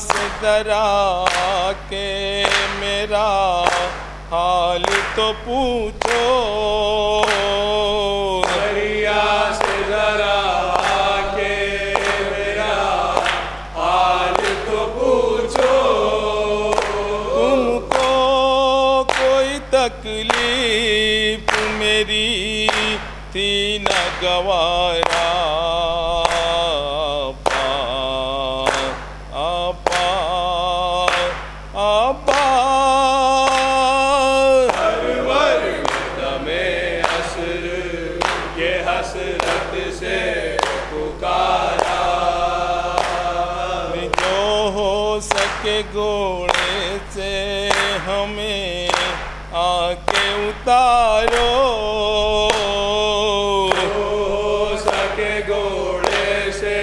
سے ذرا کہ میرا حال تو پوچھو دریا سے ذرا کہ میرا حال تو پوچھو تم کو کوئی تکلیف میری تھی نہ گوارا کہ گھوڑے سے ہمیں آ کے اتارو ہو سکے گھوڑے سے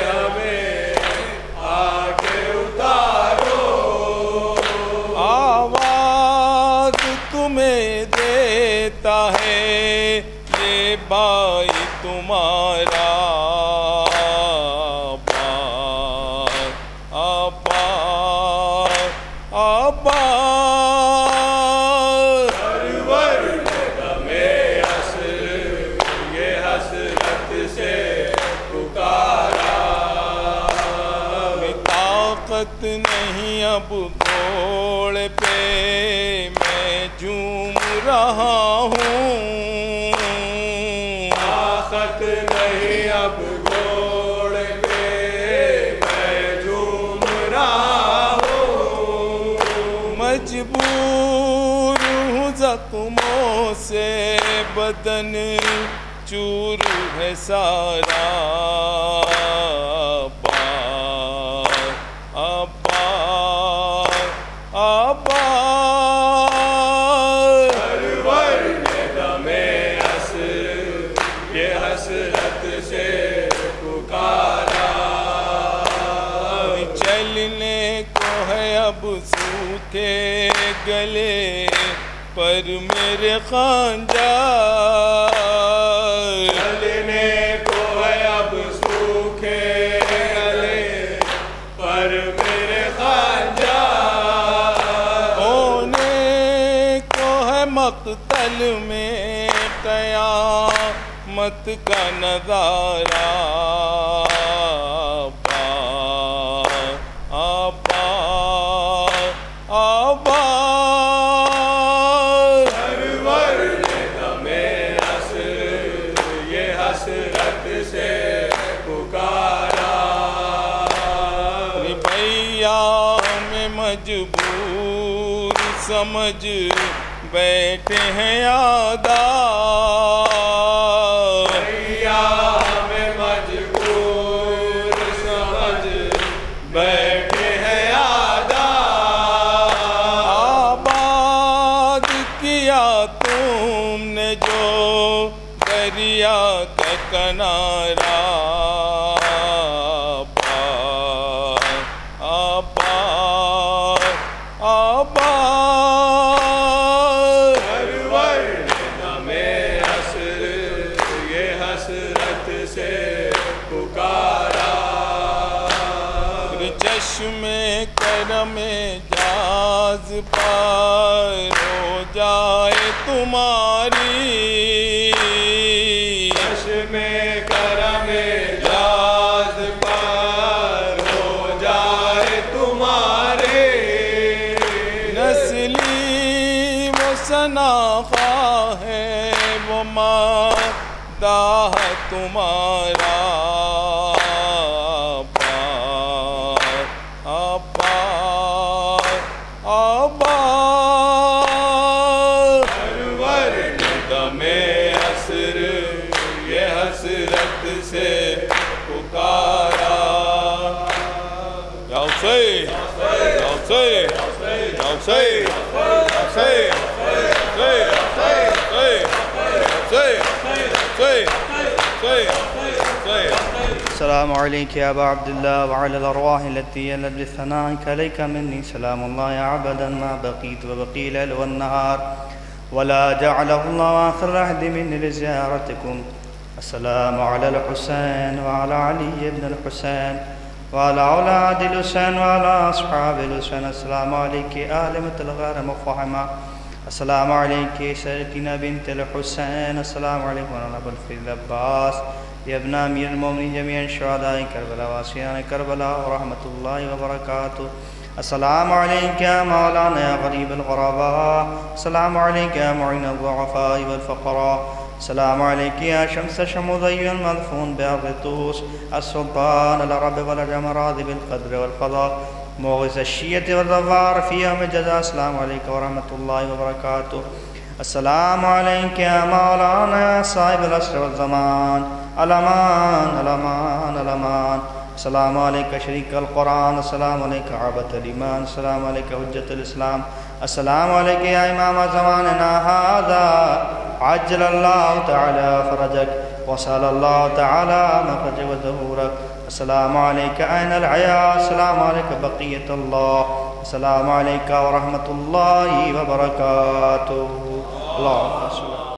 ہمیں آ کے اتارو آواز تمہیں دیتا ہے یہ بھائی تمہارا نہیں اب گھوڑ پہ میں جھوم رہا ہوں طاقت نہیں اب گھوڑ پہ میں جھوم رہا ہوں مجبور ہوں زخموں سے بدن چور ہے سارا اب سوکھے گلے پر میرے خنجر چلنے کو ہے اب سوکھے گلے پر میرے خنجر ہونے کو ہے مقتل میں قیامت کا نظارہ مجبور سمجھ بیٹھے ہیں آداب دریا میں مجبور سمجھ بیٹھے ہیں آداب آباد کیا تم نے جو دریا کا کنارہ چشم کرم جاز پار ہو جائے تمہاری چشم کرم جاز پار ہو جائے تمہارے نسلی وہ شناخت ہے وہ مادہ تمہارا ہمیں عصر یہ حسرت سے پکارا یا حسین یا حسین یا حسین السلام عليك يا أبا عبد الله وعلى الأرواح التي يلت بثنائك عليك مني سلام الله عبدا ما بقيت وبقي الليل والنهار ولا جعله الله آخر عهد مني لزيارتكم. السلام على الحسين وعلى علي بن الحسين وعلى أولاد الحسين وعلى أصحاب الحسين. السلام عليك آلمة الغار مفحمة. السلام عليك سيدنا بنت الحسين. السلام عليكم ورحمة الله الفضل العباس يا ابن أمير المؤمنين جميعا شهداء كربلاء واسيان كربلاء ورحمة الله وبركاته. السلام عليك يا مولانا يا غريب الغرباء. السلام عليك يا معين الضعفاء والفقراء. السلام عليك يا شمس شموذي المدفون بأرض طوس. السلطان العرب والعجم راضي بالقدر والقضاء مغز الشية والظفار في يوم الجزاء. السلام عليك ورحمة الله وبركاته. السلام عليك يا مولانا يا صاحب العصر والزمان. الامان الامان الامان. السلام عليك شريك القرآن. السلام عليك عبد الإيمان. السلام عليك حجة الإسلام. السلام عليك يا إمام زماننا هذا عجل الله تعالى فرجك وسأل الله تعالى مخرج وظهورك. السلام عليك أين الحياة. السلام عليك بقية الله. السلام عليك ورحمة الله وبركاته. اللهم صل